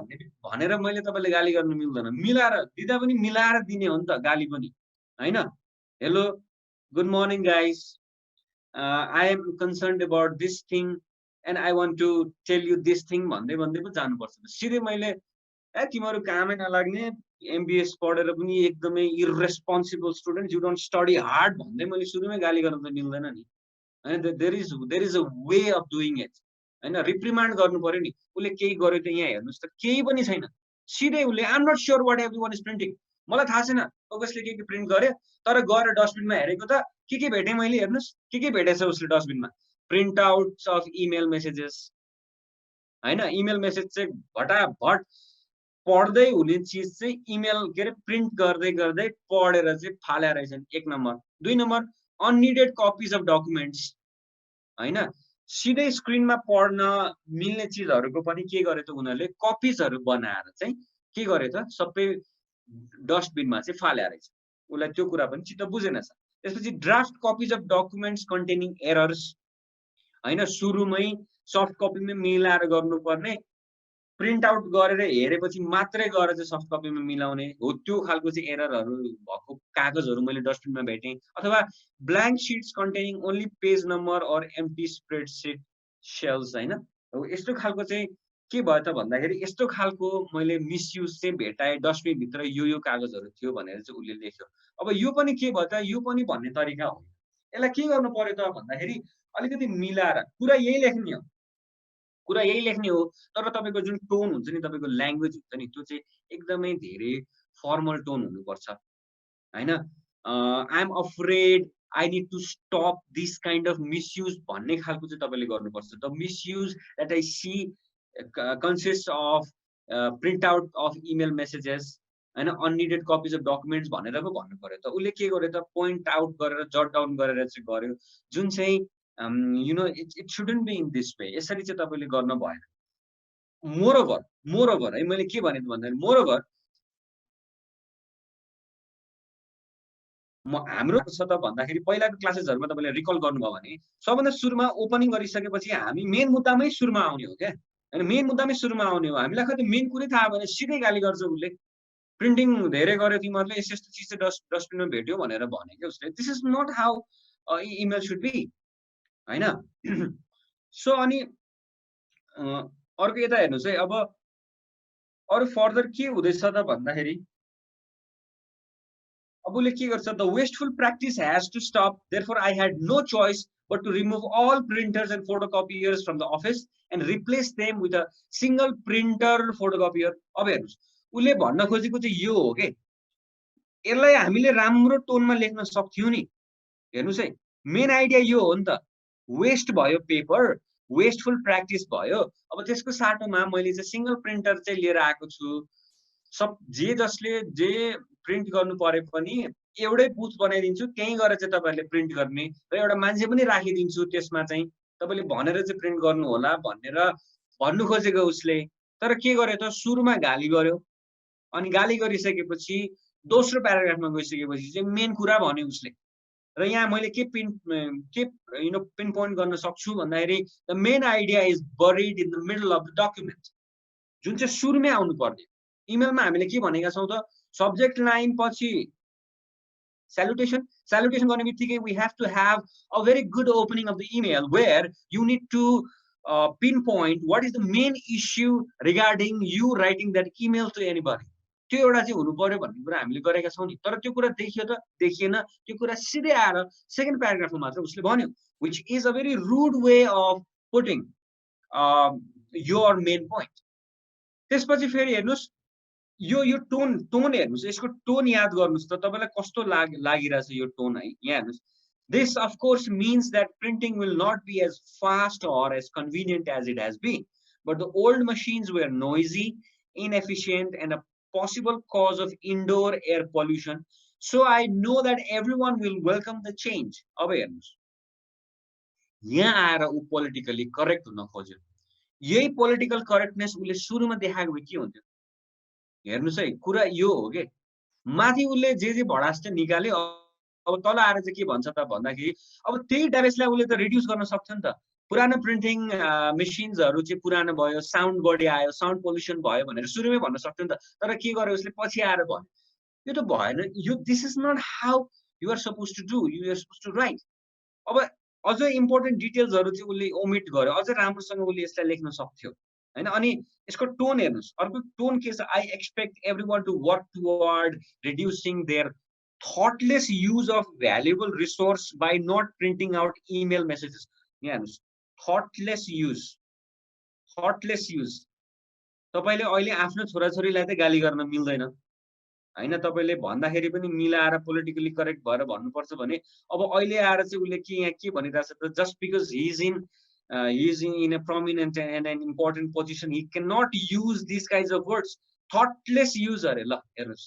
भनेर मैले तपाईँले गाली गर्नु मिल्दैन। मिलाएर दिँदा पनि मिलाएर दिने हो नि त गाली पनि हैन। Hello, good morning guys, I am concerned about this thing and I want to tell you this thing भन्दै पो जानुपर्छ। सिधै मैले तिमीहरू कामै नलाग्ने एमबीएस पढेर पनि एकदमै irresponsible student, you don't study hard भन्दै मैले सुरुमै गाली गर्न त मिल्दैन नि हैन। There is a way of doing it हैन। रिप्रिमान्ड गर्नु पर्यो नि। उसले केही गर्यो त यहाँ हेर्नुस् त केही पनि छैन। सिधै उसले I am not sure what everyone is printing, मलाई थाहा छैन कसले के प्रिन्ट गर्यो, तर गएर डस्टबिनमा हेरेको त के भेटेँ मैले। हेर्नुस् के भेटेछ उसले डस्टबिनमा, print outs of email messages हैन। इमेल मेसेज चाहिँ भटाभट पढ्दै हुने चिज चाहिँ इमेल के अरे प्रिन्ट गर्दै पढेर चाहिँ फाल्या रहेछन्, 1 number. 2 number, unneeded copies of documents हैन। सिधै स्क्रिनमा पढ्न मिल्ने चिजहरूको पनि के गरे त उनीहरूले कपिजहरू बनाएर चाहिँ के गरे त सबै डस्टबिनमा चाहिँ फाल्या रहेछ। उसलाई त्यो कुरा पनि चित्त बुझेन छ। त्यसपछि draft copies of documents containing errors हैन सुरुमै सफ्ट कपीमै मिलाएर गर्नुपर्ने प्रिन्ट आउट गरेर हेरेपछि मात्रै गएर चाहिँ सफ्ट कपीमा मिलाउने हो त्यो खालको चाहिँ एररहरू भएको कागजहरू मैले डस्टबिनमा भेटेँ अथवा blank sheets containing only page number or empty spreadsheet cells हैन यस्तो खालको चाहिँ के भयो त भन्दाखेरि यस्तो खालको मैले मिसयुज चाहिँ भेटाएँ डस्टबिन भित्र यो कागजहरू थियो भनेर चाहिँ उसले लेख्यो अब यो पनि के भयो त यो पनि भन्ने तरिका हो यसलाई के गर्नु पर्यो त भन्दाखेरि अलिकति मिलाएर कुरा यही लेख्ने हो तर तपाईको जुन टोन हुन्छ नि तपाईको ल्याङ्ग्वेज हुन्छ नि त्यो चाहिँ एकदमै धेरै फर्मल टोन हुनुपर्छ हैन I am afraid I need to stop this kind of misuse भन्ने खालको चाहिँ तपाईले गर्नुपर्छ the misuse that I see consist of print out of email messages हैन अननिडेड कपिज अफ डकुमेन्ट्स भनेर पो भन्नु पर्यो त उसले के गर्यो त पोइन्ट आउट गरेर जट डाउन गरेर चाहिँ गर्यो जुन चाहिँ you know it shouldn't be in this way यसरी चाहिँ तपाईले गर्न भएन मोरओभर है मैले के भने भन्दाखेरि मोरओभर हाम्रो छ त भन्दाखेरि पहिलाको क्लासेसहरुमा तपाईले रिकल गर्नुभयो भने सबभन्दा सुरुमा ओपनिङ गरिसकेपछि हामी मेन मुद्दामै सुरुमा आउने हो के हैन मेन मुद्दामै सुरुमा आउने हो हामीलाई खै त मेन कुरै थाहा भएन सिधै गाली गर्छ उसले प्रिन्टिङ धेरै गर्यो तिमीहरुले यस्तो चीज चाहिँ डस्टबिनमा भेट्यो भनेर भने के उसले this is not how email should be हैन सो अनि अर्को यता हेर्नुस् है अब अरु फर्दर के हुँदैछ त भन्दाखेरि अब उसले के गर्छ the wasteful practice has to stop therefore I had no choice but to remove all printers and photocopiers from the office and replace them with a single printer photocopier अब हेर्नुस् उसले भन्न खोजेको चाहिँ यो हो के यसलाई हामीले राम्रो टोनमा लेख्न सक्थ्यौ नि हेर्नुस् है मेन आइडिया यो हो नि त वेस्ट भयो पेपर वेस्टफुल प्र्याक्टिस भयो अब त्यसको साटोमा मैले चाहिँ सिंगल प्रिन्टर चाहिँ लिएर आएको छु सब जे जसले जे प्रिन्ट गर्नु परे पनि एउटै बुथ बनाइदिन्छु त्यही गएर चाहिँ तपाईहरुले प्रिन्ट गर्ने र एउटा मान्छे पनि राखिदिन्छु त्यसमा चाहिँ तपाईले भनेर चाहिँ प्रिन्ट गर्नु होला भनेर भन्नु खोजेको उसले तर के गर्यो त सुरुमा गाली गर्यो अनि गाली गरिसकेपछि दोस्रो प्याराग्राफमा गइसकेपछि चाहिँ मेन कुरा भन्यो उसले र यहाँ मैले के पिन पोइन्ट गर्न सक्छु भन्दाखेरि the main idea is buried in the middle of the document जुन चाहिँ सुरुमै आउनु पर्ने इमेलमा हामीले के भनेका छौं त सब्जेक्ट लाइन पछि salutation गर्ने बित्तिकै we have to have a very good opening of the email where you need to pinpoint what is the main issue regarding you writing that email to anybody त्यो एउटा चाहिँ हुनु पर्यो भन्ने कुरा हामीले गरेका छौं नि तर त्यो कुरा देखियो त देखिएन त्यो कुरा सिधै आएर सेकेन्ड प्याराग्राफमा मात्र उसले भन्यो which is a very rude way of putting your main point त्यसपछि फेरि हेर्नुस् यो टोन हेर्नुस् यसको टोन याद गर्नुस् त तपाईलाई कस्तो लागिराछ यो टोन है यहाँ हेर्नुस् this of course means that printing will not be as fast or as convenient as it has been but the old machines were noisy inefficient and a possible cause of indoor air pollution so I know that everyone will welcome the change अब हेर्नुस् यहाँ आएर उ politically correct हुन खोज्यो यही political correctness उले सुरुमा देखाएको भए के हुन्थ्यो हेर्नुस् है कुरा यो हो के माथि उले जे भडास चाहिँ निकाल्यो अब तल आएर चाहिँ के भन्छ त भन्दाखेरि अब त्यही ड्यामेजलाई उले त रिड्युस गर्न सक्थ्यो नि त पुरानो प्रिन्टिङ मेसिन्सहरु चाहिँ पुरानो भयो साउन्ड बढी आयो साउन्ड पोल्युसन भयो भनेर सुरुमै भन्न सक्थ्यो नि त तर के गर्यो उसले पछि आएर भन्यो यो त भएन यो this is not how you are suppose to do you are suppose to write अब अझ इम्पोर्टेन्ट डिटेल्सहरु चाहिँ उले ओमिट गर्यो अझ राम्रोसँग उले यसलाई लेख्न सक्थ्यो हैन अनि यसको टोन हेर्नुस् अर्को टोन के छ I expect everyone to work toward reducing their thoughtless use of valuable resource by not printing out email messages यहाँ हेर्नुस् थॉटलेस यूज तपाईले अहिले आफ्नो छोराछोरीलाई त गाली गर्न मिल्दैन हैन तपाईले भन्दाखेरि पनि मिलाएर पोलिटिकली करेक्ट भएर भन्नुपर्छ भने अब अहिले आएर चाहिँ उले के यहाँ के भनिराछ त just because he is in a prominent and an important position he cannot use these kinds of words thoughtless use अरे ल हेर्नुस्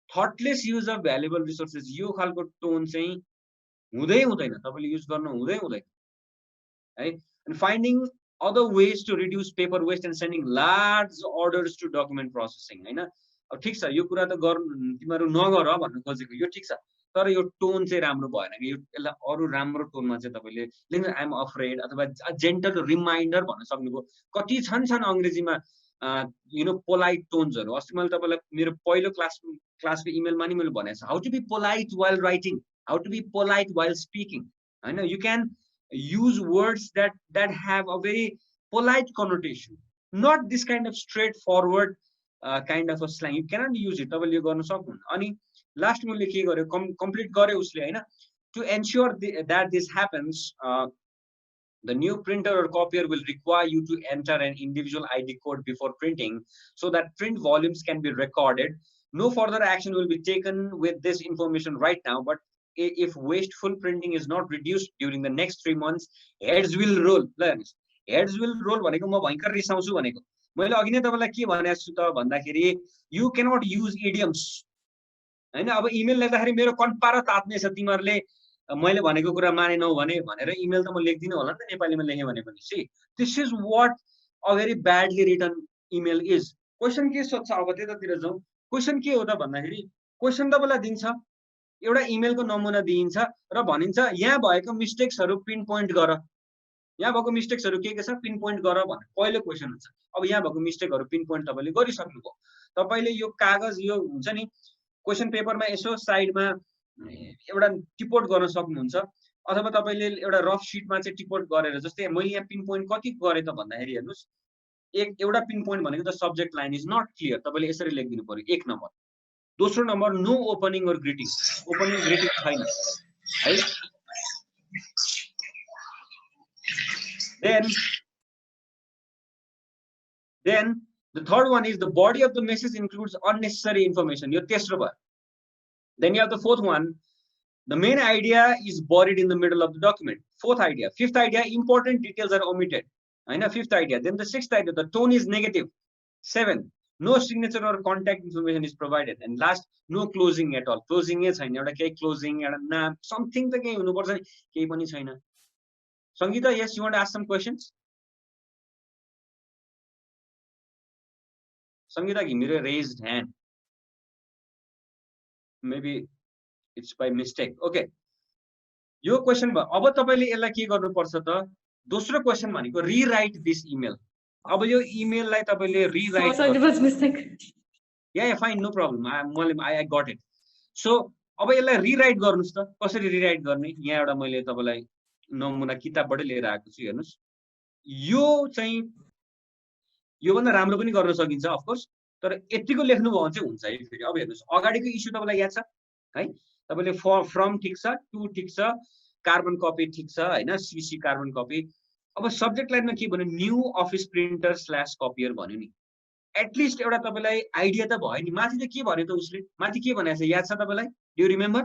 thoughtless use of valuable resources यो खालको टोन चाहिँ हुँदैन तपाईले युज गर्नु हुँदैन है and finding other ways to reduce paper waste and sending large orders to document processing हैन अब ठीक छ यो कुरा त तिमीहरु नगर भन्न खोजेको यो ठीक छ तर यो टोन चाहिँ राम्रो भएन कि यो यसलाई अरू राम्रो टोनमा चाहिँ तपाईँले लेख्नु आई एम अफ्रेड अथवा जेन्टल रिमाइन्डर भन्न सक्नुभयो कति छन् अङ्ग्रेजीमा यु नो पोलाइट टोन्सहरू अस्ति मैले तपाईँलाई मेरो पहिलो क्लासको इमेलमा नि मैले भनेको छु how to be polite while writing how to be polite while speaking होइन you can use words that have a very polite connotation, not this kind of straightforward kind of a slang. You cannot use it. तपाईले यो गर्न सक्नुहुन्न अनि last मैले के गर्यो complete गर्यो उसले हैन to ensure that this happens the new printer or copier will require you to enter an individual ID code before printing so that print volumes can be recorded. No further action will be taken with this information right now, but if wasteful printing is not reduced during the next 3 months, heads will roll. Heads will roll भनेको म भयंकर रिसाउँछु भनेको मैले अघि नै तपाईलाई के भनेको छु त भन्दाखेरि you cannot use idioms हैन अब इमेल लेख्दाखेरि मेरो कन्पारा तात्ने छ तिमीहरुले मैले भनेको कुरा मानेनौ भनेर इमेल त म लेख्दिन होला नि त नेपालीमा लेखे भने पनि see this is what a very badly written email is. Question के सोध्छ अब त्यतातिर जाउँ क्वेशन के हो त भन्दाखेरि क्वेशन तपाईलाई दिन्छ एउटा इमेलको नमुना दिइन्छ र भनिन्छ यहाँ भएको मिस्टेक्सहरु पिन पोइन्ट गर यहाँ भएको मिस्टेक्सहरु के छ पिन पोइन्ट गर भने पहिलो क्वेशन हुन्छ अब यहाँ भएको मिस्टेकहरु पिन पोइन्ट तपाईले गरिसक्नुभयो तपाईले यो कागज यो हुन्छ नि क्वेशन पेपरमा यसो साइडमा एउटा टिपोट गर्न सक्नुहुन्छ अथवा तपाईले एउटा रफ शीटमा चाहिँ टिपोट गरेर जस्तै मैले यहाँ पिन पोइन्ट कति गरे त भन्दाखेरि हेर्नुस् एउटा पिन पोइन्ट भनेको त subject line is not clear तपाईले यसरी लेखिदिनु पर्यो एक नम्बर दोस्रो नम्बर नो ओपनिङ और ग्रीटिङ ओपनिङ ग्रीटिङ छैन है then the third one is the body of the message includes unnecessary information your तेस्रो भयो then you have the fourth one the main idea is buried in the middle of the document fourth idea fifth idea important details are omitted I know fifth idea then the sixth idea the tone is negative 7 no signature or contact information is provided and last no closing at all closing is छैन एउटा केही closing एउटा नाम something त केही हुनु पर्छ नि केही पनि छैन Sangeeta yes you want to ask some questions Sangeeta give me a raised hand maybe it's by mistake okay यो क्वेशन भयो अब तपाईले यसलाई के गर्नु पर्छ त दोस्रो क्वेशन भनेको रीराइट दिस इमेल अब यो इमेललाई तपाईले रीराइट या fine no problem I got it so अब यसलाई रीराइट गर्नुस् त कसरी रीराइट गर्ने यहाँ एउटा मैले तपाईलाई नमुना किताबबाटै लिएर आएको छु हेर्नुस् यो चाहिँ यो भन्दा राम्रो पनि गर्न सकिन्छ अफ कोर्स तर यतिको लेख्नु भयो भने चाहिँ हुन्छ है फेरि अब हेर्नुस् अगाडिको इस्यु तपाईलाई याद छ है तपाईले फ्रम ठीक छ टु ठीक छ कार्बन कपी ठीक छ हैन सीसी कार्बन कपी अब सब्जेक्ट लाइनमा के भन्यो न्यू अफिस प्रिन्टर / कपियर भन्यो नि एटलिस्ट एउटा तपाईलाई आइडिया त भयो नि माथि त के भन्यो त उसले माथि के भनेछ याद छ तपाईलाई डु यु रिमेम्बर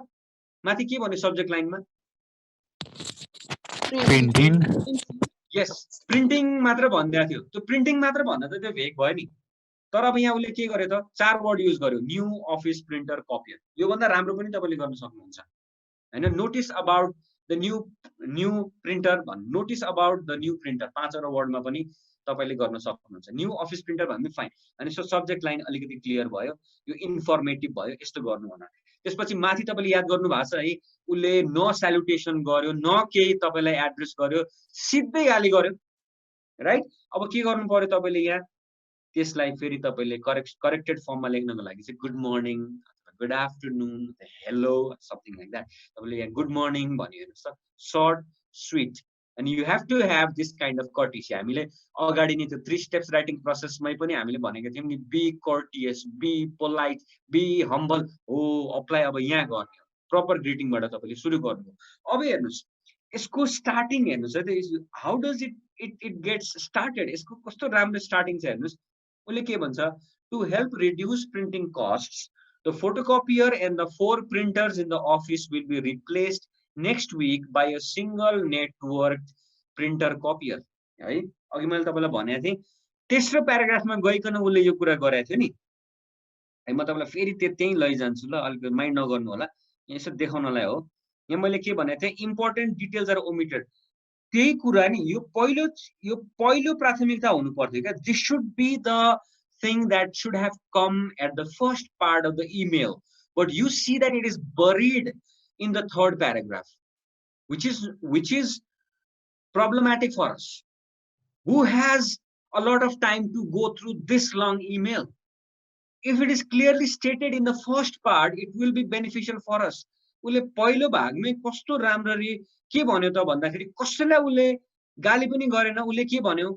माथि के भन्यो सब्जेक्ट लाइनमा प्रिन्टिङ यस प्रिन्टिङ मात्र भन्दै थियो त्यो प्रिन्टिङ मात्र भन्दा त त्यो भेग भयो नि तर अब यहाँ उसले के गर्यो त चार वर्ड युज गर्यो न्यू अफिस प्रिन्टर कपियर यो भन्दा राम्रो पनि तपाईले गर्न सक्नुहुन्छ हैन notice about the new printer भन् notice about the new printer पाँचवटा वर्डमा पनि तपाईले गर्न सक्नुहुन्छ न्यू अफिस प्रिन्टर भन्नु फाइन अनि सो सब्जेक्ट लाइन अलिकति क्लियर भयो यो इन्फर्मेटिभ भयो यस्तो गर्नु भन्न त्यसपछि माथि तपाईले याद गर्नु भएको छ है उले न सल्युटेसन गर्यो न केही तपाईलाई एड्रेस गर्यो सिधै गाली गर्यो राइट अब के गर्नु पर्यो तपाईले यहाँ त्यसलाई फेरि तपाईले करेक्टेड फर्ममा लेख्नको लागि चाहिँ good morning good afternoon hello something like that तपाईले यहाँ गुड मर्निङ भन्यो हेर्नुस् त short sweet and you have to have this kind of courtesy हामीले अगाडि नि त्यो 3 स्टेप्स राइटिङ प्रोसेसमै पनि हामीले भनेको थियौं नि be courteous be polite be humble हो अप्लाई अब यहाँ गर्ने प्रपर ग्रीटिङबाट तपाईले सुरु गर्नु अब हेर्नुस् यसको स्टार्टिङ हेर्नुस् है how does it gets started यसको कस्तो राम्रो स्टार्टिङ छ हेर्नुस् उले के भन्छ to help reduce printing costs the photocopier and the 4 printers in the office will be replaced next week by a single networked printer copier है अघि मैले तपाईलाई भनेको थिएँ तेस्रो प्याराग्राफमा गइकन उले यो कुरा गरेको थियो नि है म तपाईलाई फेरि त्यही लैजान्छु ल अलिक माइन्ड नगर्नु होला यसो देखाउनलाई हो यहाँ मैले के भनेको थिएँ इम्पोर्टेन्ट डिटेल्स आर ओमिटेड त्यही कुरा नि यो पहिलो प्राथमिकता हुनु पर्थ्यो क्या this should be the thing that should have come at the first part of the email but you see that it is buried in the third paragraph, which is problematic for us. Who has a lot of time to go through this long email? If it is clearly stated in the first part, it will be beneficial for us. उसले पहिलो भागमै कस्तो राम्ररी के भन्यो त भन्दाखेरि कसैलाई उसले गाली पनि गरेन, उसले के भन्यो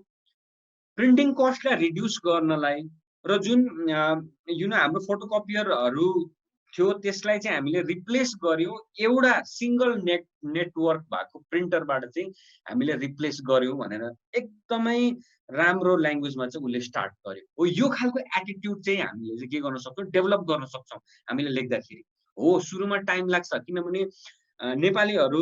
प्रिन्टिङ कस्टलाई रिड्युस गर्नलाई र जुन हाम्रो फोटोकपियरहरु थियो त्यसलाई चाहिँ हामीले रिप्लेस गर्यो एउटा सिंगल नेटवर्क भएको प्रिन्टरबाट चाहिँ हामीले रिप्लेस गर्यो भनेर एकदमै राम्रो ल्याङ्ग्वेजमा चाहिँ उसले स्टार्ट गर्यो। हो यो खालको एटिट्युड चाहिँ हामीले चाहिँ के गर्न सक्छौं, डेभलप गर्न सक्छौं हामीले लेख्दाखेरि। हो सुरुमा टाइम लाग्छ किनभने नेपालीहरु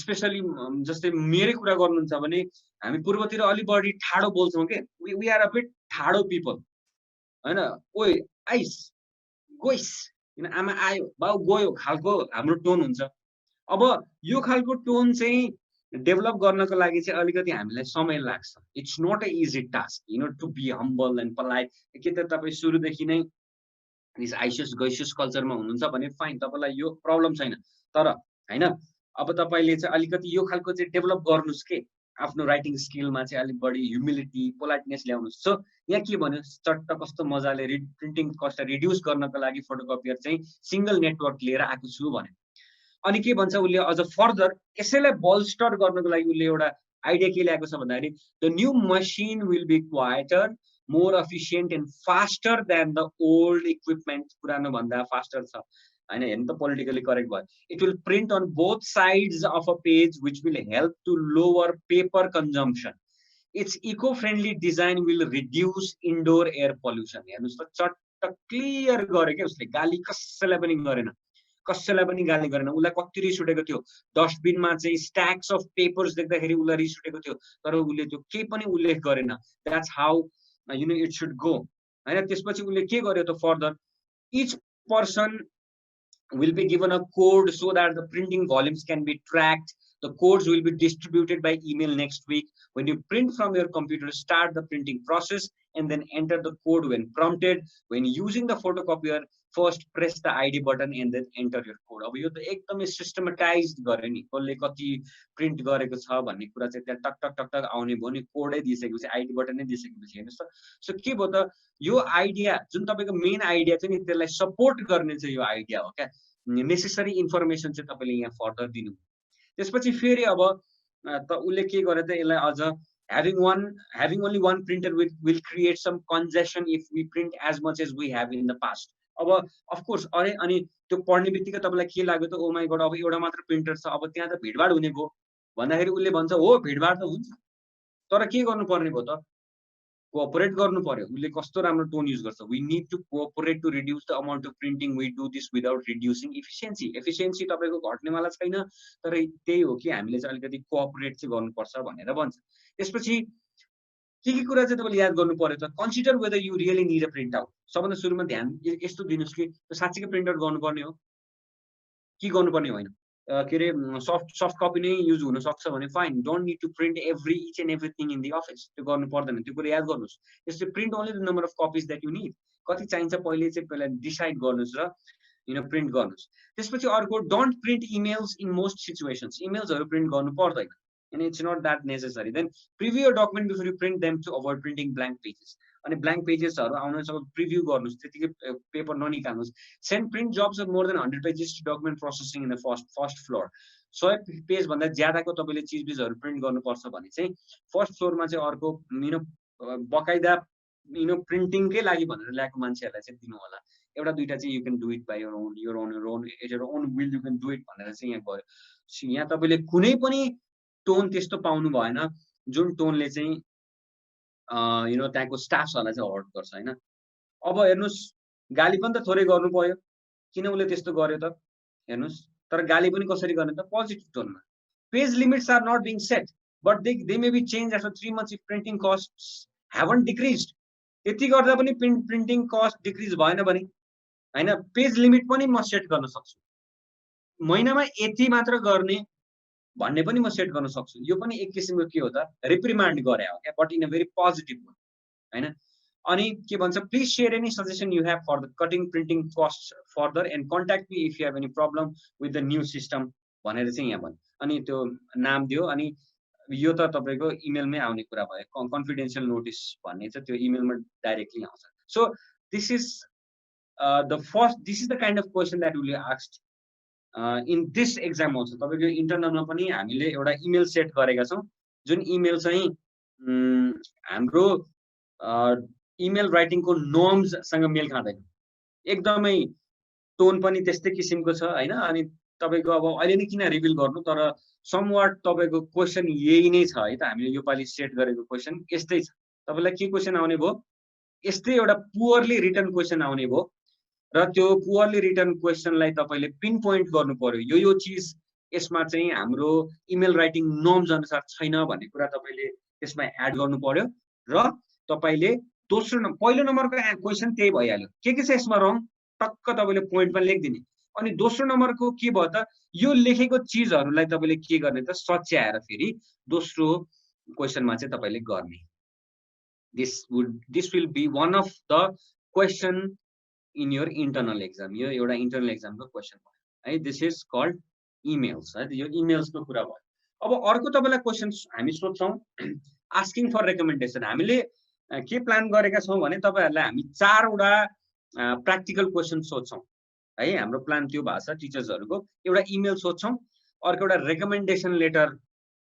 स्पेशली जस्तै मेरै कुरा गर्नुहुन्छ भने हामी पूर्वतिर अलि बढी ठाडो बोल्छौं के, वी आर अ बिट ठाडो पिपल हैन। ओइ आइस गोइस किन आमा आयो बाउ गयो खालको हाम्रो टोन हुन्छ। अब यो खालको टोन चाहिँ डेभलप गर्नको लागि चाहिँ अलिकति हामीलाई समय लाग्छ। It's not a easy task to be humble and polite. के त तपाई सुरुदेखि नै दिस आइसियस गइसियस कल्चरमा हुनुहुन्छ भने फाइन, तपाईलाई यो प्रब्लम छैन। तर हैन अब तपाईले चाहिँ अलिकति यो खालको चाहिँ डेभलप गर्नुस् के आफ्नो राइटिङ स्किलमा चाहिँ अलि बढी ह्युमिलिटी पोलाइटनेस ल्याउनुस्। सो यहाँ के भन्यो चट्ट कस्तो मजाले प्रिन्टिङ कस्ट रिड्युस गर्नको लागि फोटोकपियर चाहिँ सिंगल नेटवर्क लिएर आएको छु भन्यो। अनि के भन्छ उसले अझ फर्दर यसैलाई बल्स्टर गर्नको लागि उसले एउटा आइडिया के ल्याएको छ भन्दाखेरि the new machine will be quieter more efficient and faster than the old equipment. पुरानो भन्दा फास्टर छ हैन, हेर्नु त पोलिटिकली करेक्ट भयो। It will print on both sides of a page which will help to lower paper consumption. Its eco friendly design will reduce indoor air pollution. हेर्नुस् त चट्ट क्लियर गरे के उसले, गाली कसैलाई पनि गरेन, कसैलाई पनि गाली गरेन। उसलाई कति रिस उठेको थियो, डस्टबिनमा चाहिँ स्ट्याक्स अफ पेपर्स देख्दाखेरि उसलाई रिस उठेको थियो, तर उसले त्यो केही पनि उल्लेख गरेन। That's how it should go हैन। त्यसपछि उसले के गर्यो त further each person will be given a code so that the printing volumes can be tracked. The codes will be distributed by email next week. When you print from your computer, start the printing process and then enter the code when prompted. When using the photocopier, first press the ID button and then enter your code. अब यो त एकदमै systematised गरे नि, कसले कति print गरेको छ भन्ने कुरा चाहिँ त्यहाँ टक टक टक टक आउने भयो नि, कोडै दिइसकेपछि आइडी बटन नै दिइसकेपछि हेर्नुस् त। सो के भयो त यो आइडिया जुन तपाईको मेन आइडिया चाहिँ नि त्यसलाई सपोर्ट गर्ने चाहिँ यो आइडिया हो क्या। नेसेसरी इन्फर्मेसन चाहिँ तपाईले यहाँ फर्दर दिनु। त्यसपछि फेरि अब त उसले के गरे त यसलाई अझ having only one printer will create some congestion if we print as much as we have in the past. अब अफ कोर्स अरे अनि त्यो पढ्ने बित्तिकै तपाईलाई के लाग्यो त ओ माय गॉड अब एउटा मात्र प्रिन्टर छ, अब त्यहाँ त भिडभाड हुने भयो भन्दाखेरि उसले भन्छ हो भिडभाड त हुन्छ, तर के गर्नु पर्ने भयो त कोअपरेट गर्नु पर्यो। उसले कस्तो राम्रो टोन युज गर्छ, we need to cooperate to reduce the amount of printing, we do this without reducing efficiency. Efficiency तपाईको घट्नेवाला छैन, तर त्यही हो कि हामीले चाहिँ अलिकति कोअपरेट चाहिँ गर्नुपर्छ भनेर भन्छ। त्यसपछि के कुरा चाहिँ तपाईले याद गर्नु पर्यो त consider weather you really need a print out. सबभन्दा सुरुमा ध्यान यस्तो दिनुस् कि साच्चैकै प्रिन्ट आउट गर्नुपर्ने हो कि गर्नुपर्ने होइन। के अरे सफ्ट कपी नै युज हुन सक्छ भने fine, don't need to print each and everything in the office. त्यो गर्नु पर्दैन, त्यो कुरा याद गर्नुस्। त्यसले print only the number of copies that you need, कति चाहिन्छ पहिले चाहिँ पहिला डिसाइड गर्नुस् र प्रिन्ट गर्नुस्। त्यसपछि अर्को don't print emails in most situations. इमेल्सहरु प्रिन्ट गर्नु पर्दैन, and it's not that necessary. Then preview your document before you print them to avoid printing blank pages. अनि blank pages हरु आउन सक्छ, प्रिभ्यू गर्नुस्, त्यतिकै paper ननिकाल्नुस्। Send print jobs of more than 100 pages to document processing in the first floor. 100 page भन्दा ज्यादाको तपाईले चीजबिजहरु print गर्नुपर्छ भने चाहिँ फर्स्ट फ्लोरमा चाहिँ अर्को बकाइदा प्रिन्टिङकै लागि भनेर ल्याएको मान्छेहरुलाई चाहिँ दिनु होला। एउटा दुईटा चाहिँ you can do it by your own will you can do it भनेर चाहिँ यहाँ गयो। यहाँ तपाईले कुनै पनि टोन त्यस्तो पाउनु भएन जुन टोनले चाहिँ त्यहाँको स्टाफहरुलाई चाहिँ हर्ट गर्छ हैन। अब हेर्नुस् गाली पनि त थोरै गर्नु पर्यो, किन उसले त्यस्तो गर्यो त हेर्नुस्। तर गाली पनि कसरी गर्ने त पोजिटिभ टोनमा। Page limits are not being set but they may be change after 3 months if printing costs haven't decreased. यति गर्दा पनि प्रिन्टिङ कस्ट डिक्रिज भएन भने हैन पेज लिमिट पनि म सेट गर्न सक्छु, महिनामा यति मात्र गर्ने भन्ने पनि म सेट गर्न सक्छु। यो पनि एक किसिमको के हो त रिप्रिमान्ड गरे हो क्या, but in a very positive way हैन। अनि के भन्छ please share any suggestion you have for the cutting printing cost further and contact me if you have any problem with the new system भनेर चाहिँ यहाँ भन्यो। अनि त्यो नाम दियो। अनि यो त तपाईँको इमेलमै आउने कुरा भयो। कन्फिडेन्सियल नोटिस भन्ने चाहिँ त्यो इमेलमा डाइरेक्टली आउँछ। So this is this is the kind of question that will be asked in this exam आउँछ। तपाईँको इन्टरनलमा पनि हामीले एउटा इमेल सेट गरेका छौँ, जुन इमेल चाहिँ हाम्रो इमेल राइटिङको नर्म्ससँग मेल खाँदैन। एकदमै टोन पनि त्यस्तै किसिमको छ हैन। अनि तपाईँको अब अहिले नै किन रिभिल गर्नु, तर समवाट तपाईँको क्वेसन यही नै छ है त। हामीले योपालि सेट गरेको क्वेसन यस्तै छ। तपाईँलाई के क्वेसन आउने भयो, यस्तै एउटा पुअरली रिटन क्वेसन आउने भयो र त्यो पुअरली रिटन क्वेसनलाई तपाईँले पिन पोइन्ट गर्नु पर्यो। यो चिज यसमा चाहिँ हाम्रो इमेल राइटिङ नर्म्स अनुसार छैन भन्ने कुरा तपाईँले त्यसमा एड गर्नु पर्यो। र तपाईँले दोस्रो पहिलो नम्बरको क्वेसन त्यही भइहाल्यो, के छ यसमा रङ टक्क तपाईँले पोइन्टमा लेखिदिने। अनि दोस्रो नम्बरको के भयो त, यो लेखेको चिजहरूलाई तपाईँले के गर्ने त सच्याएर फेरि दोस्रो क्वेसनमा चाहिँ तपाईँले गर्ने। This will be one of the question in your internal exam. यो एउटा इन्टरनल एक्जामको क्वेसन भयो है। दिस इज कल्ड इमेल्स है। यो इमेल्सको कुरा भयो। अब अर्को तपाईँलाई क्वेसन हामी सोध्छौँ आस्किङ फर रेकमेन्डेसन। हामीले के प्लान गरेका छौँ भने तपाईँहरूलाई हामी 4वटा प्र्याक्टिकल क्वेसन सोध्छौँ है। हाम्रो प्लान त्यो भएको छ टिचर्सहरूको। एउटा इमेल सोध्छौँ, अर्को एउटा रेकमेन्डेसन लेटर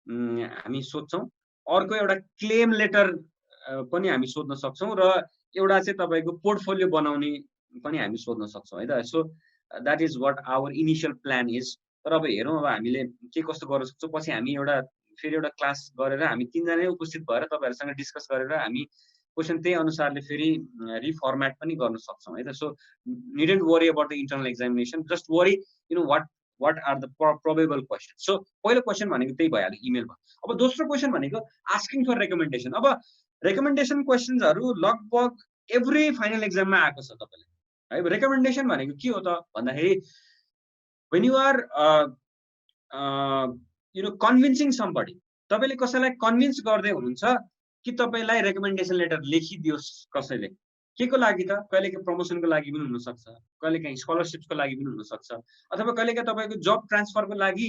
हामी सोध्छौँ, अर्को एउटा क्लेम लेटर पनि हामी सोध्न सक्छौँ, र एउटा चाहिँ तपाईँको पोर्टफोलियो बनाउने पनि हामी सोध्न सक्छौँ है त। So that is watt hour initial plan is. तर अब हेरौँ अब हामीले के कस्तो गर्न सक्छौँ। पछि हामी फेरि एउटा क्लास गरेर हामी 3जना उपस्थित भएर तपाईँहरूसँग डिस्कस गरेर हामी क्वेसन त्यही अनुसारले फेरि रिफर्मेट पनि गर्न सक्छौँ है त। So needn't worry about the internal examination, just worry what are the probable question. So पहिलो क्वेसन भनेको त्यही भइहाल्यो, इमेल भयो। अब दोस्रो क्वेसन भनेको आस्किङ फर रेकमेन्डेसन। अब रेकमेन्डेसन क्वेसन्सहरू लगभग एभ्री फाइनल एक्जाममा आएको छ तपाईँले है। रेकमेन्डेसन भनेको के हो त भन्दाखेरि when you are convincing somebody, तपाईँले कसैलाई कन्भिन्स गर्दै हुनुहुन्छ कि तपाईँलाई रेकमेन्डेसन लेटर लेखिदियोस् कसैले। के को लागि त, कहिलेकाहीँ प्रमोसनको लागि पनि हुनसक्छ, कहिलेकाहीँ स्कलरसिपको लागि पनि हुनसक्छ, अथवा कहिलेकाहीँ तपाईँको जब ट्रान्सफरको लागि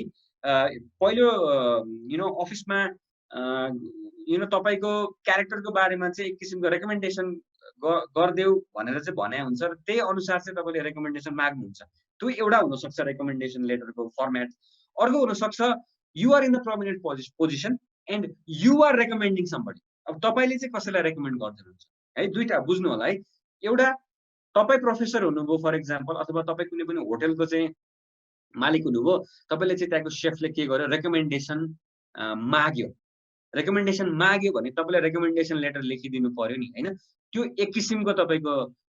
पहिलो अफिसमा तपाईँको क्यारेक्टरको बारेमा चाहिँ एक किसिमको रेकमेन्डेसन गरिदेऊ भनेर चाहिँ भने हुन्छ, र त्यही अनुसार चाहिँ तपाईँले रेकमेन्डेसन माग्नुहुन्छ। त्यो एउटा हुनसक्छ रेकमेन्डेसन लेटरको फर्मेट। अर्को हुनसक्छ you are in the prominent position and you are recommending somebody. अब तपाईँले चाहिँ कसैलाई रेकमेन्ड गर्नुहुन्छ है। दुईटा बुझ्नु होला है। एउटा तपाईँ प्रोफेसर हुनुभयो फर इक्जाम्पल, अथवा तपाईँ कुनै पनि होटलको चाहिँ मालिक हुनुभयो, तपाईँले चाहिँ त्यहाँको सेफले के गर्यो, रेकमेन्डेसन माग्यो। रेकमेन्डेसन माग्यो भने तपाईँले रेकमेन्डेसन लेटर लेखिदिनु पर्यो नि होइन। त्यो एक किसिमको तपाईँको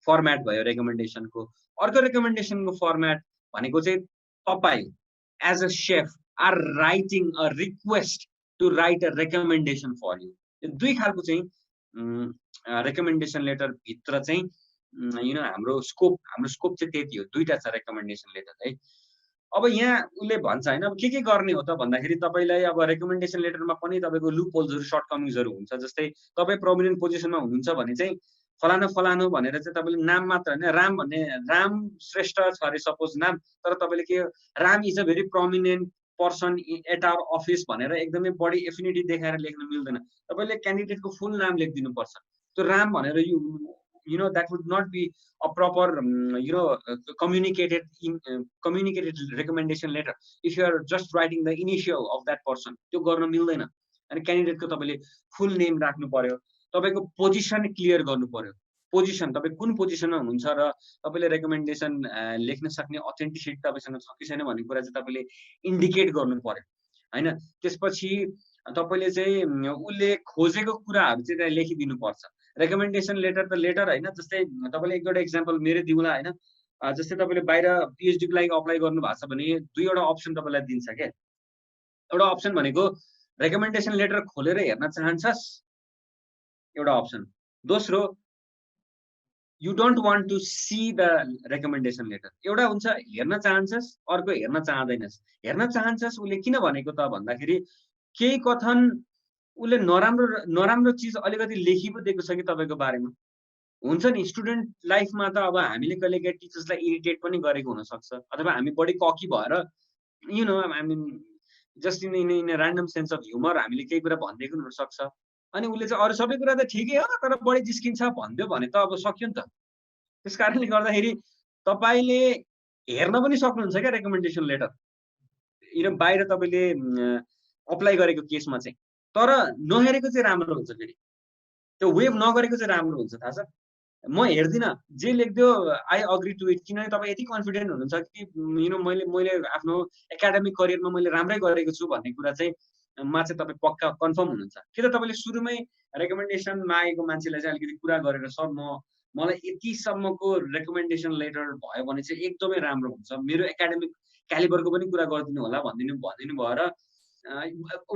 फर्मेट भयो रेकमेन्डेसनको। अर्को रेकमेन्डेसनको फर्मेट भनेको चाहिँ तपाईँ as a safe are writing a request to write a recommendation for you. यो दुई खालको चाहिँ रेकमेन्डेसन लेटर भित्र चाहिँ हाम्रो स्कोप चाहिँ त्यति हो। दुईटा छ रेकमेन्डेसन लेटर है। अब यहाँ उसले भन्छ होइन, अब के गर्ने हो त भन्दाखेरि तपाईँलाई अब रेकमेन्डेसन लेटरमा पनि तपाईँको लुप होल्सहरू सर्टकमिङ्सहरू हुन्छ। जस्तै तपाईँ प्रोमिनेन्ट पोजिसनमा हुनुहुन्छ भने चाहिँ फलानु भनेर चाहिँ तपाईँले नाम मात्र होइन, राम श्रेष्ठ छ अरे सपोज नाम, तर तपाईँले के Ram is a very prominent person at our office भनेर एकदमै बढी एफिनिटी देखाएर लेख्न मिल्दैन। तपाईँले क्यान्डिडेटको फुल नाम लेखिदिनु पर्छ। त्यो राम भनेर that would not be a proper communicated recommendation letter if you are just writing the initial of that person. त्यो गर्न मिल्दैन। अनि क्यान्डिडेटको तपाईँले फुल नेम राख्नु पर्यो, तपाईँको पोजिसन क्लियर गर्नु पर्यो। पोजिसन तपाईँ कुन पोजिसनमा हुनुहुन्छ र तपाईँले रेकमेन्डेसन लेख्न सक्ने अथेन्टिसिटी तपाईँसँग छ कि छैन भन्ने कुरा चाहिँ तपाईँले इन्डिकेट गर्नु पर्यो हैन। त्यसपछि तपाईँले चाहिँ उसले खोजेको कुराहरू चाहिँ त्यहाँ लेखिदिनु पर्छ। रेकमेन्डेसन लेटर त लेटर होइन। जस्तै तपाईँले एक दुईवटा इक्जाम्पल मेरै दिउँला होइन। जस्तै तपाईँले बाहिर पिएचडीको लागि अप्लाई गर्नु भएको छ भने दुईवटा अप्सन तपाईँलाई दिन्छ क्या। एउटा अप्सन भनेको रेकमेन्डेसन लेटर खोलेर हेर्न चाहन्छस्, एउटा अप्सन। दोस्रो you don't want to see the recommendation letter. एउटा हुन्छ हेर्न चाहन्छस्, अर्को हेर्न चाहँदैनस्। हेर्न चाहन्छस् उसले किन भनेको त भन्दाखेरि केही कथन उसले नराम्रो चिज अलिकति लेखी पो दिएको छ कि तपाईँको बारेमा, हुन्छ नि स्टुडेन्ट लाइफमा त अब हामीले कहिलेकाहीँ टिचर्सलाई इरिटेट पनि गरेको हुनसक्छ अथवा हामी बढी ककी भएर you know I mean just in random sense of humour हामीले केही कुरा भनिदिएको पनि हुनसक्छ अनि उसले चाहिँ अरू सबै कुरा त ठिकै हो तर बढी जिस्किन्छ भनिदियो भने त अब सक्यो नि त त्यस कारणले गर्दाखेरि तपाईँले हेर्न पनि सक्नुहुन्छ क्या रेकमेन्डेसन लेटर बाहिर तपाईँले अप्लाई गरेको केसमा चाहिँ तर नहेरेको चाहिँ राम्रो हुन्छ फेरि त्यो वेभ नगरेको चाहिँ राम्रो हुन्छ थाहा छ म हेर्दिनँ जे लेख्दियो आई अग्री टु इट किनभने तपाईँ यति कन्फिडेन्ट हुनुहुन्छ कि मैले आफ्नो एकाडेमिक करियरमा मैले राम्रै गरेको छु भन्ने कुरा चाहिँ तपाईँ पक्का कन्फर्म हुनुहुन्छ कि त तपाईँले सुरुमै रेकमेन्डेसन मागेको मान्छेलाई चाहिँ अलिकति कुरा गरेर सर मलाई यतिसम्मको रेकमेन्डेसन लेटर भयो भने चाहिँ एकदमै राम्रो हुन्छ मेरो एकाडेमिक क्यालिबरको पनि कुरा गरिदिनु होला भनिदिनु भएर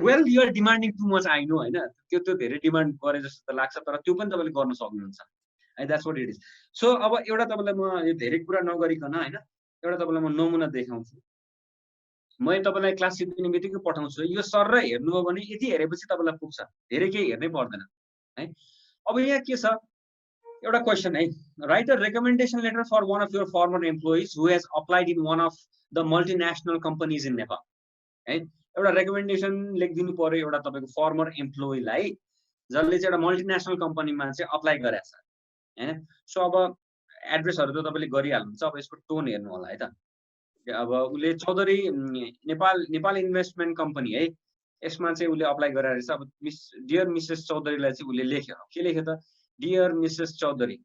well you're demanding too much I know होइन त्यो धेरै डिमान्ड गरे जस्तो त लाग्छ तर त्यो पनि तपाईँले गर्न सक्नुहुन्छ है that's what it is so अब एउटा तपाईँलाई म यो धेरै कुरा नगरिकन होइन एउटा तपाईँलाई म नमुना देखाउँछु मैले तपाईँलाई क्लास दिने बित्तिकै पठाउँछु यो सर र हेर्नुभयो भने यति हेरेपछि तपाईँलाई पुग्छ धेरै केही हेर्नै पर्दैन है अब यहाँ के छ एउटा क्वेसन है write a recommendation letter for one of your former employees who has applied in one of the multinational companies in Nepal है एउटा रेकमेन्डेसन लेखिदिनु पर्यो एउटा तपाईँको फर्मर एम्प्लोइलाई जसले चाहिँ एउटा मल्टिनेसनल कम्पनीमा चाहिँ अप्लाई गरेछ होइन सो अब एड्रेसहरू त तपाईँले गरिहाल्नुहुन्छ अब यसको टोन हेर्नु होला है त अब उसले चौधरी नेपाल इन्भेस्टमेन्ट कम्पनी है यसमा चाहिँ उसले अप्लाई गरेर रहेछ अब डियर मिसेस चौधरीलाई चाहिँ उसले लेख्यो के लेख्यो त dear Mrs Chaudhary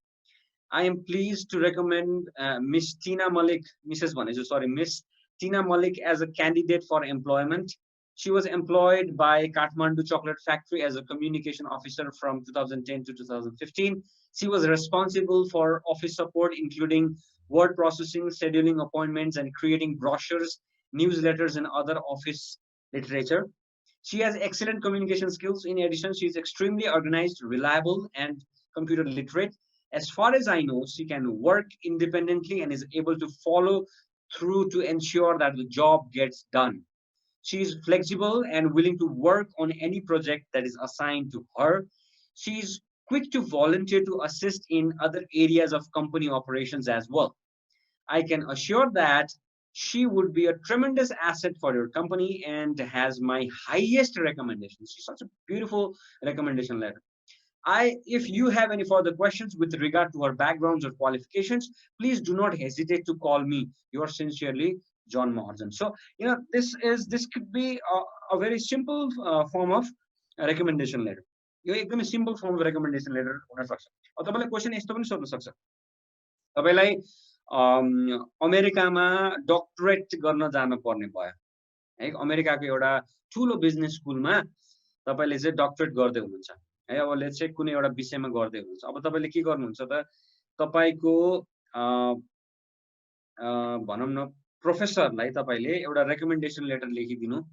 I am please to recommend miss Tina Malik Mrs भनेछु sorry miss Tina Malik as a candidate for employment. She was employed by Kathmandu Chocolate Factory as a communication officer from 2010 to 2015. She was responsible for office support, including word processing, scheduling appointments, and creating brochures, newsletters, and other office literature. She has excellent communication skills. In addition, she is extremely organized, reliable, and computer literate. As far as I know, she can work independently and is able to follow through to ensure that the job gets done. She is flexible and willing to work on any project that is assigned to her. She is quick to volunteer to assist in other areas of company operations as well. I can assure that she would be a tremendous asset for your company and has my highest recommendation. She's such a beautiful recommendation letter. If you have any further questions with regard to her backgrounds or qualifications, please do not hesitate to call me. Yours sincerely, John Mahajan. So, this could be a very simple form of recommendation letter. यो एकदमै simple form of recommendation letter हुन सक्छ अब तपाईलाई question यस्तो पनि सोध्न सक्छ तपाईलाई अमेरिकामा डक्टरेट गर्न जानु पर्ने भयो है अमेरिकाको एउटा ठूलो बिजनेस स्कुलमा तपाईले चाहिँ डक्टरेट गर्दै हुनुहुन्छ है अब लेट्स से कुनै एउटा विषयमा गर्दै हुनुहुन्छ अब तपाईले के गर्नुहुन्छ त तपाईको भनौं न प्रोफेसरलाई तपाईले एउटा रेकमेन्डेसन लेटर लेखिदिनु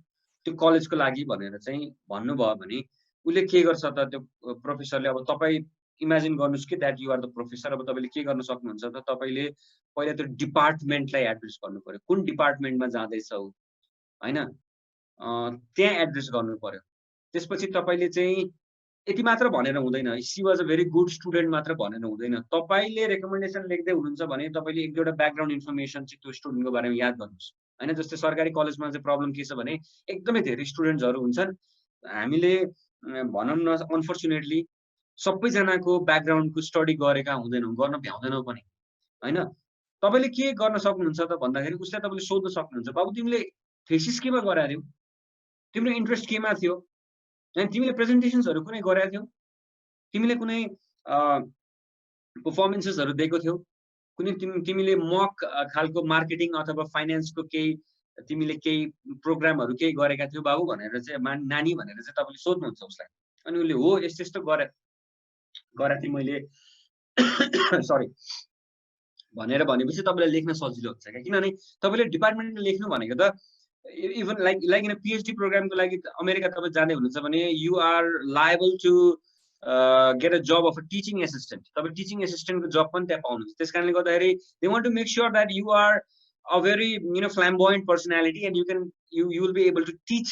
त्यो कलेजको लागि भनेर चाहिँ भन्नुभयो भने उले के गर्छ त त्यो प्रोफेसरले अब तपाई इमेजिन गर्नुस् कि that you are the professor अब तपाईले के गर्न सक्नुहुन्छ त तपाईले पहिला त्यो डिपार्टमेन्टलाई एड्रेस गर्नु पर्यो कुन डिपार्टमेन्टमा जाँदै छौ हैन त्यहाँ एड्रेस गर्नु पर्यो त्यसपछि तपाईले चाहिँ यति मात्र भनेर हुँदैन she was a very good student मात्र भनेर हुँदैन तपाईले रेकमेन्डेसन लेख्दै हुनुहुन्छ भने तपाईले एक दुईवटा ब्याकग्राउन्ड इन्फर्मेसन चाहिँ त्यो स्टुडेन्टको बारेमा याद गर्नुस् हैन जस्तै सरकारी कलेजमा चाहिँ प्रब्लम के छ भने एकदमै धेरै स्टुडेन्ट्सहरु हुन्छन् हामीले भनौं न अनफर्चुनेटली सबैजनाको ब्याकग्राउन्डको स्टडी गरेका हुँदैनौं गर्न भ्याउँदैनौं पनि हैन तपाईले के गर्न सक्नुहुन्छ त भन्दाखेरि उसले तपाईले सोध्न सक्नुहुन्छ बाबु तिमीले थेसिस केमा गराए थियौ तिम्रो इन्ट्रेस्ट केमा थियो अनि तिमीले प्रेजेन्टेसन्सहरु कुनै गराए थियौ तिमीले कुनै परफर्मेन्सेसहरु दिएको थियौ कुनै तिमीले मक खालको मार्केटिङ अथवा फाइनान्सको केही तिमीले केही प्रोग्रामहरु केही गरेका थियौ बाबु भनेर चाहिँ नानी भनेर चाहिँ तपाईले सोध्नुहुन्छ उसलाई अनि उले हो यस्तो यस्तो गरे थिए मैले सरी भनेर भनेपछि तपाईलाई लेख्न सजिलो हुन्छ के किनभने तपाईले डिपार्टमेन्टमा लेख्नु भनेको त even like in a PhD प्रोग्रामको लागि अमेरिका तपाईं जाँदै हुनुहुन्छ भने you are liable to get a job of a teaching assistant तपाईं टिचिङ एसिस्टेन्टको जब पनि त्यहाँ पाउनुहुन्छ त्यसकारणले गर्दाखेरि they want to make sure that you are a very flamboyant personality and you will be able to teach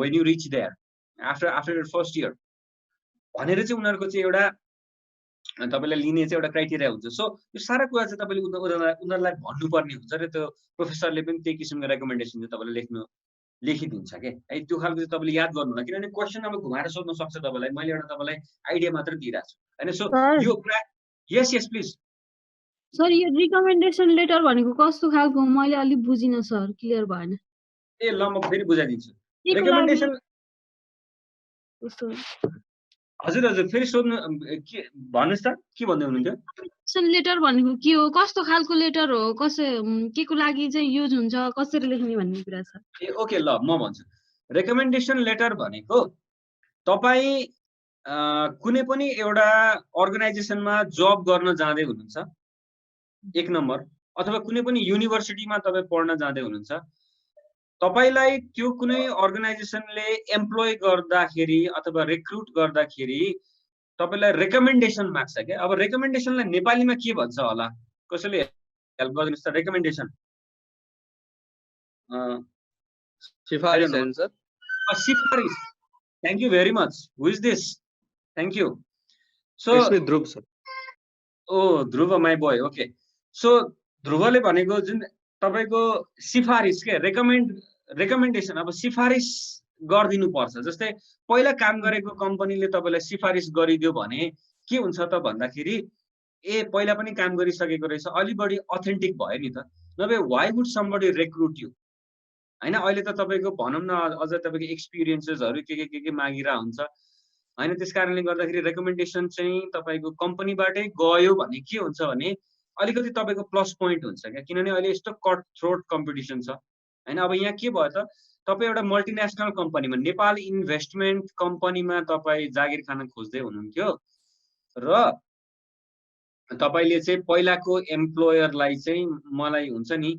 when you reach there after your first year भनेर चाहिँ उनीहरुको चाहिँ एउटा तपाईलाई लिने चाहिँ एउटा क्राइटेरिया हुन्छ। सो यो सारा कुरा चाहिँ तपाईले उनीहरूलाई भन्नुपर्ने हुन्छ र त्यो प्रोफेसरले पनि त्यही किसिमको रेकमेन्डेसन चाहिँ तपाईलाई लेखिदिन्छ के है। त्यो खालको चाहिँ तपाईले याद गर्नु होला, किनभने क्वेसन अब घुमाएर सोध्न सक्छ तपाईलाई। मैले एउटा तपाईलाई आइडिया मात्र दिइरहेको छु हैन। सो सर यो यस यस प्लिज। सर यो रिकमेन्डेसन लेटर भनेको कस्तो खालको मैले अलि बुझिन सर, क्लियर भएन। ए ल म फेरि बुझाइदिन्छु। के को लागि रेकमेन्डेसन कस्तो हजुर हजुर फेरि सोध्नु के भन्नुस् त, के भन्दै हुनुहुन्थ्यो? रिकमेन्डेसन लेटर भनेको के हो, कस्तो खालको लेटर हो, के को लागि चाहिँ युज हुन्छ, कसरी लेख्ने भन्ने कुरा छ। ए ओके ल म भन्छु। रेकमेन्डेसन लेटर भनेको तपाईँ कुनै पनि एउटा अर्गनाइजेसनमा जब गर्न जाँदै हुनुहुन्छ एक नम्बर, अथवा कुनै पनि युनिभर्सिटीमा तपाईँ पढ्न जाँदै हुनुहुन्छ, तपाईलाई त्यो कुनै अर्गनाइजेसनले एम्प्लोय गर्दाखेरि अथवा रिक्रुट गर्दाखेरि तपाईलाई रेकमेन्डेसन माग्छ क्या। अब रेकमेन्डेसनलाई नेपालीमा के भन्छ होला, कसैले हेल्प गरिदिनुहोस् त? रेकमेन्डेसन सिफारिस हैन सर? सिफारिस। Thank you very much. Who is this? Thank you. So It's with Dhruv sir. Oh Dhruv my boy. Okay. So ध्रुवले भनेको जुन तपाईको सिफारिस के रेकमेन्डेसन, अब सिफारिस गरिदिनु पर्छ। जस्तै पहिला काम गरेको कम्पनीले तपाईलाई सिफारिस गरिदियो भने के हुन्छ त भन्दाखेरि ए पहिला पनि काम गरिसकेको रहेछ, अलि बढी अथेन्टिक भयो नि त। नभए why would somebody recruit you हैन। अहिले त तपाईको भनौँ न अझ तपाईको एक्सपिरियन्सेसहरु के मागिरा हुन्छ हैन। त्यसकारणले गर्दाखेरि रेकमेन्डेसन चाहिँ तपाईको कम्पनीबाटै गयो भने के हुन्छ भने अलिकति तपाईको प्लस पोइन्ट हुन्छ क्या, किनभने अहिले यस्तो कट थ्रोट कम्पिटिसन छ हैन। अब यहाँ के भयो त, तपाईँ एउटा मल्टिनेसनल कम्पनीमा, नेपाल इन्भेस्टमेन्ट कम्पनीमा तपाईँ जागिर खान खोज्दै हुनुहुन्थ्यो र तपाईले चाहिँ पहिलाको एम्प्लोयरलाई चाहिँ मलाई हुन्छ नि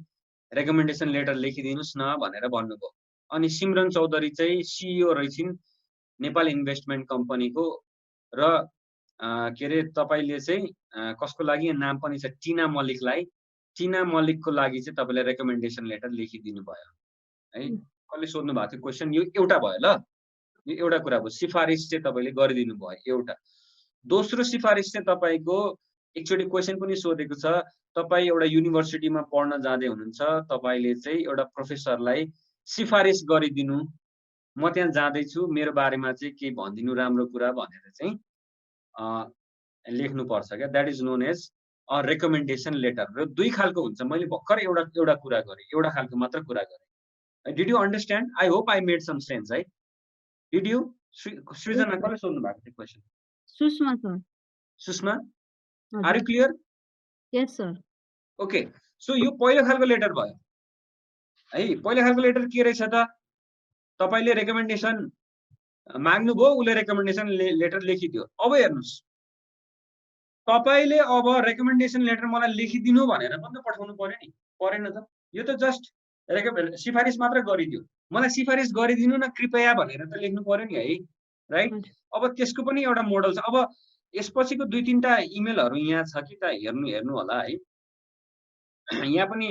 रेकमेन्डेसन लेटर लेखिदिनुस् न भनेर भन्नुभयो। अनि सिमरन चौधरी चाहिँ सिइओ रहेछिन् नेपाल इन्भेस्टमेन्ट कम्पनीको र के अरे तपाईले चाहिँ कसको लागि नाम पनि छ, टिना मल्लिकको लागि चाहिँ तपाईले रेकमेन्डेसन लेटर लेखिदिनु भयो है। कसले सोध्नु भएको थियो क्वेसन, यो एउटा भयो ल, यो एउटा कुरा भयो। सिफारिस चाहिँ तपाईले गरिदिनु भयो एउटा। दोस्रो सिफारिस चाहिँ तपाईको एकचोटि क्वेसन पनि सोधेको छ, तपाईँ एउटा युनिभर्सिटीमा पढ्न जाँदै हुनुहुन्छ, तपाईले चाहिँ एउटा प्रोफेसरलाई सिफारिस गरिदिनु, म त्यहाँ जाँदैछु, मेरो बारेमा चाहिँ के भनिदिनु राम्रो कुरा भनेर चाहिँ लेख्नु पर्छ क्या। That is known as a recommendation letter. र दुई खालको हुन्छ। मैले भर्खर एउटा कुरा गरेँ, एउटा खालको मात्र कुरा गरेँ। Did you understand? I hope I made some sense है। Did you? सृजना कसले सोध्नु भएको थियो question? Sushma sir. Sushma, are you clear? Yes sir. Okay. So यो पहिलो खालको लेटर भयो है। पहिलो खालको लेटर के रहेछ त, तपाईले रेकमेन्डेसन माग्नुभयो, उसले रेकमेन्डेसन लेटर लेखिदियो। अब हेर्नुस्, तपाईले अब रेकमेन्डेसन लेटर मलाई लेखिदिनु भनेर पनि त पठाउनु पर्यो नि, परेन त? यो त जस्ट सिफारिस मात्र गरिदियो, मलाई सिफारिस गरिदिनु न कृपया भनेर त लेख्नु पर्यो नि है, राइट? अब त्यसको पनि एउटा मोडल छ। अब यसपछिको दुई तीनटा इमेलहरु यहाँ छ कि त हेर्नु होला है। यहाँ पनि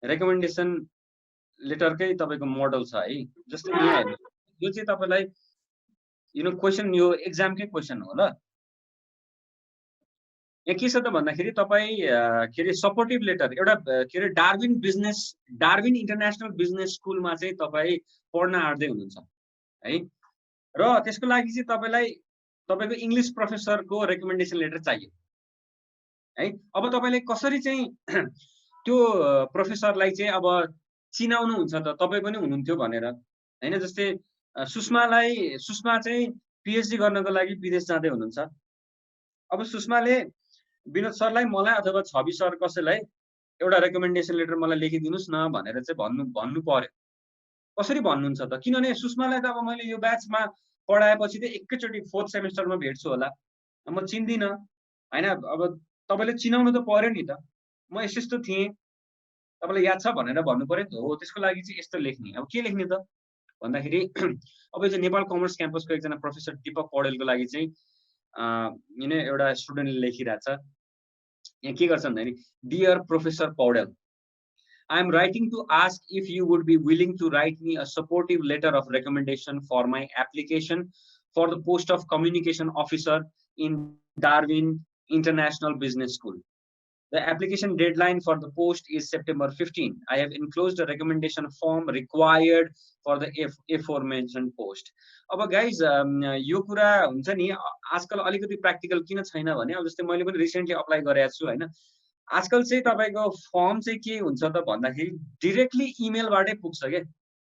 रेकमेन्डेसन लेटरकै तपाईको मोडल छ है। जस्तै यहाँ हेर्नु, यो चाहिँ तपाईलाई क्वेसन, यो एक्जामकै क्वेसन हो ल। यहाँ के छ त भन्दाखेरि तपाईँ के अरे सपोर्टिभ लेटर एउटा के अरे डार्विन इन्टरनेसनल बिजनेस स्कुलमा चाहिँ तपाईँ पढ्न आँट्दै हुनुहुन्छ है। र त्यसको लागि चाहिँ तपाईलाई तपाईको इङ्ग्लिस प्रोफेसरको रेकमेन्डेसन लेटर चाहियो है। अब तपाईले कसरी चाहिँ त्यो प्रोफेसरलाई चाहिँ अब चिनाउनु हुन्छ त, तपाईँ पनि हुनुहुन्थ्यो भनेर हैन। जस्तै सुषमा चाहिँ पिएचडी गर्नको लागि विदेश जाँदै हुनुहुन्छ। अब सुषमाले विनोद सरलाई, मलाई अथवा छवि सर कसैलाई एउटा रेकमेन्डेसन लेटर मलाई लेखिदिनुस् न भनेर चाहिँ भन्नु पर्यो। कसरी भन्नुहुन्छ त? किनभने सुषमालाई त अब मैले यो ब्याचमा पढाएपछि चाहिँ एकैचोटि 4th सेमेस्टरमा भेट्छु होला, म चिन्दिनँ हैन। अब तपाईले चिनाउनु त पर्यो नि त, म यस्तो थिएँ, तपाईलाई याद छ भनेर भन्नु पर्यो नि त। हो, त्यसको लागि चाहिँ यस्तो लेख्ने। अब के लेख्ने त भन्दाखेरि अब यो चाहिँ नेपाल कमर्स क्याम्पसको एकजना प्रोफेसर दीपक पौडेलको लागि चाहिँ एउटा स्टुडेन्टले लेखिरहेछ। यहाँ के गर्छ भन्दाखेरि, dear professor Paudel, I am writing to ask if you would be willing to write me a supportive letter of recommendation for my application for the post of communication officer in Darwin International Business School. The application deadline for the post is September 15. I have enclosed a recommendation form required for the aforementioned post. अब guys यो कुरा हुन्छ नि आजकल अलिकति practical किन छैन भने अब जस्तै मैले पनि रिसेन्टली अप्लाई गरेको छु हैन आजकल चाहिँ तपाईको फर्म चाहिँ के हुन्छ त भन्दाखेरि डाइरेक्टली इमेलबाटै पुग्छ के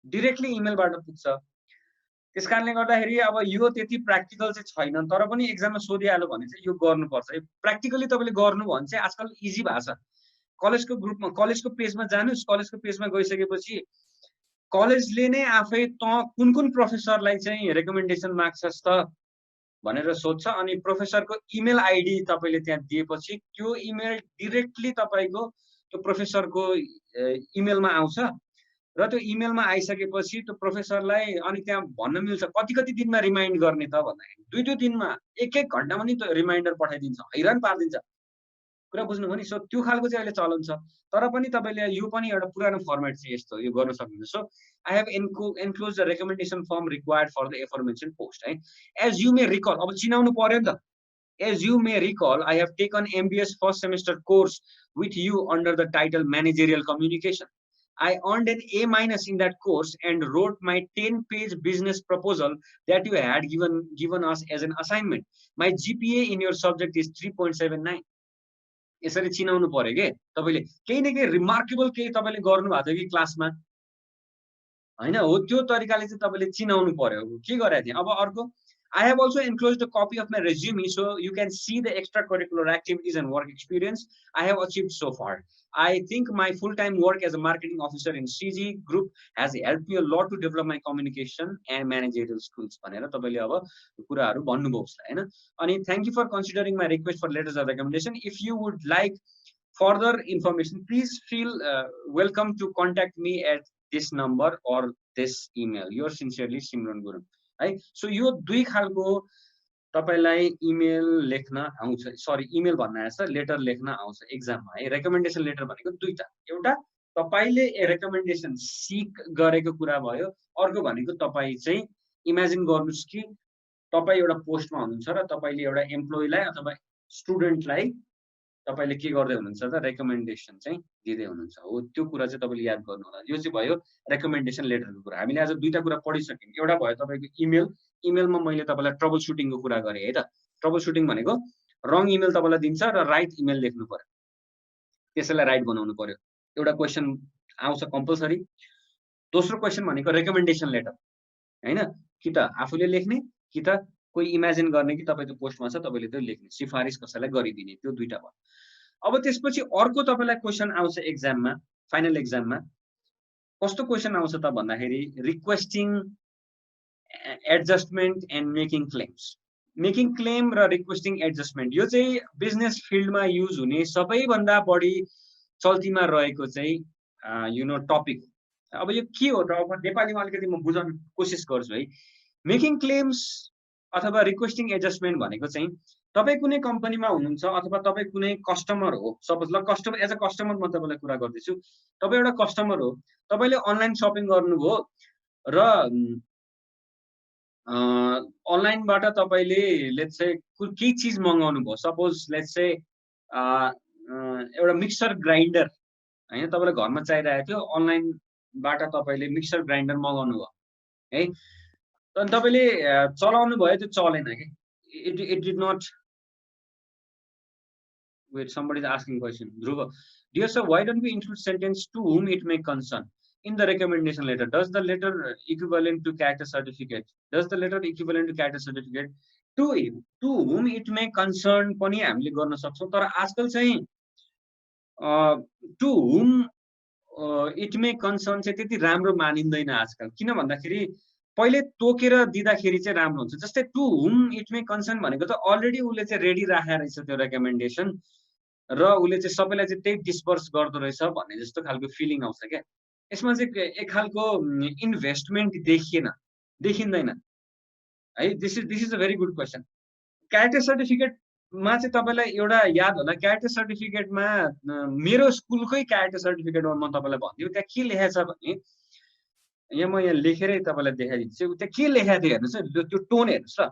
डाइरेक्टली इमेलबाट पुग्छ त्यसकारणले गर्दाखेरि अब यो त्यति प्र्याक्टिकल चाहिँ छैन तर पनि एक्जाममा सोधिहाल्यो भने चाहिँ यो गर्नुपर्छ प्र्याक्टिकली तपाईले गर्नु भने चाहिँ आजकल इजी भएको छ कलेजको ग्रुपमा कलेजको पेजमा जानुस् कलेजको पेजमा गइसकेपछि कलेजले नै आफै त कुन कुन प्रोफेसरलाई चाहिँ रेकमेन्डेसन माग्छस् त भनेर सोध्छ अनि प्रोफेसरको इमेल आईडी तपाईले त्यहाँ दिएपछि त्यो इमेल डाइरेक्टली तपाईको त्यो प्रोफेसरको इमेलमा आउँछ र त्यो इमेलमा आइसकेपछि त्यो प्रोफेसरलाई अनि त्यहाँ भन्न मिल्छ कति कति दिनमा रिमाइन्ड गर्ने त भन्दाखेरि दुई दिनमा एक घण्टामा नि त्यो रिमाइन्डर पठाइदिन्छ हैरान पार्दिन्छ कुरा बुझ्नु भयो नि सो त्यो खालको चाहिँ अहिले चलन छ तर पनि तपाईले यो पनि एउटा पुरानो फर्मेट चाहिँ यस्तो यो गर्न सक्नुहुन्छ so I have enclosed a recommendation form required for the aforementioned post है as you may recall अब चिनाउनु पर्यो नि त as you may recall I have taken MBS first semester course with you under the title managerial communication I earned an A- in that course and wrote my 10-page business proposal that you had given us as an assignment. My GPA in your subject is 3.79. यसरी चिनाउनु पर्यो के तपाईले केही न केही remarkable केही तपाईले गर्नु भएको थियो कि क्लासमा हैन हो त्यो तरिकाले चाहिँ तपाईले चिनाउनु पर्यो के गरे थिए अब अर्को I have also enclosed a copy of my resume so you can see the extracurricular activities and work experience I have achieved so far. I think my full-time work as a marketing officer in CG Group has helped me a lot to develop my communication and managerial skills. भनेर तपाईले अब कुराहरु भन्नुभयो उसलाई हैन अनि thank you for considering my request for letters of recommendation. If you would like further information, please feel welcome to contact me at this number or this email. Yours sincerely, Simran Guru. है so यो दुई खालको तपाईलाई email लेख्न आउँछ sorry email भन्न आएछ letter लेख्न आउँछ एक्जाममा है रेकमेन्डेसन लेटर भनेको दुईटा एउटा तपाईले रेकमेन्डेसन सिक गरेको कुरा भयो अर्को भनेको तपाई चाहिँ इमेजिन गर्नुस् कि तपाई एउटा पोस्टमा हुनुहुन्छ र तपाईले एउटा एम्प्लोइलाई अथवा स्टुडेन्टलाई तपाईले के गर्दै हुनुहुन्छ त रेकमेन्डेसन चाहिँ दिदै हुनुहुन्छ हो त्यो कुरा चाहिँ तपाईले याद गर्नु होला यो चाहिँ भयो रेकमेन्डेसन लेटरको कुरा हामीले आज दुईटा कुरा पढिसक्यौं एउटा भयो तपाईको इमेलमा मैले तपाईलाई ट्रबल सुटिङको कुरा गरे है त ट्रबल सुटिङ भनेको रङ इमेल तपाईलाई दिन्छ र राइट इमेल लेख्नु पर्यो त्यसैलाई राइट बनाउनु पर्यो एउटा क्वेशन आउँछ कम्पल्सरी दोस्रो क्वेशन भनेको रेकमेन्डेसन लेटर हैन कि त आफूले लेख्ने कि त कोही इमेजिन गर्ने कि तपाईको पोस्टमा छ तपाईले त्यो लेख्ने सिफारिस कसैलाई गरिदिने त्यो दुईटा भयो अब त्यसपछि अर्को तपाईलाई क्वेशन आउँछ एक्जाममा फाइनल एक्जाममा कस्तो क्वेशन आउँछ त भन्दाखेरि requesting adjustment and making claim र रिक्वेस्टिङ एडजस्टमेन्ट यो चाहिँ बिजनेस फिल्डमा युज हुने सबैभन्दा बढी चल्तीमा रहेको चाहिँ यु नो टपिक अब यो के हो त अब नेपालीमा अलिकति म बुझाउन कोसिस गर्छु है मेकिङ क्लेम्स अथवा रिक्वेस्टिङ एडजस्टमेन्ट भनेको चाहिँ तपाई कुनै कम्पनीमा हुनुहुन्छ अथवा तपाई कुनै कस्टमर हो सपोज ल कस्टमर एज अ कस्टमर म तपाईलाई कुरा गर्दैछु तपाई एउटा कस्टमर हो तपाईले अनलाइन शपिङ गर्नुभयो र अनलाइनबाट तपाईले लेट्स से केही चीज मंगाउनु भयो सपोज लेट्स से एउटा मिक्सर ग्राइन्डर हैन तपाईलाई घरमा चाहिरहेको थियो अनलाइनबाट तपाईले मिक्सर ग्राइन्डर मंगाउनु भयो है अनि तपाईले चलाउनु भयो त्यो चलेन के it did not wait somebody is asking question Dhruva dear sir why don't we include sentence to whom it may concern in the recommendation letter does the letter equivalent to character certificate to whom it may concern पनि हामीले गर्न सक्छौं तर आजकल चाहिँ to whom it may concern चाहिँ त्यति राम्रो मानिँदैन आजकल किन भन्दाखेरि पहिले तोकेर दिँदाखेरि चाहिँ राम्रो हुन्छ जस्तै to whom it may concern भनेको त अलरेडी उले चाहिँ रेडी राखेर रहेछ त्यो रेकमेन्डेसन र उले चाहिँ सबैलाई चाहिँ त्यही डिस्पर्स गर्दो रहेछ भन्ने जस्तो खालको फिलिङ आउँछ क्या यसमा चाहिँ एक खालको इन्भेस्टमेन्ट देखिँदैन है this is a very good question character certificate मा चाहिँ तपाईलाई एउटा याद होला क्यारेक्टर सर्टिफिकेटमा मेरो स्कुलकै क्यारेक्टर सर्टिफिकेटमा म तपाईलाई भन्दियो त्यहाँ के लेखेको छ भने यहाँ म यहाँ लेखेरै तपाईलाई देखाइदिन्छु त्यहाँ के लेखेको थियो हेर्नुस् त्यो टोन हेर्नुस् ल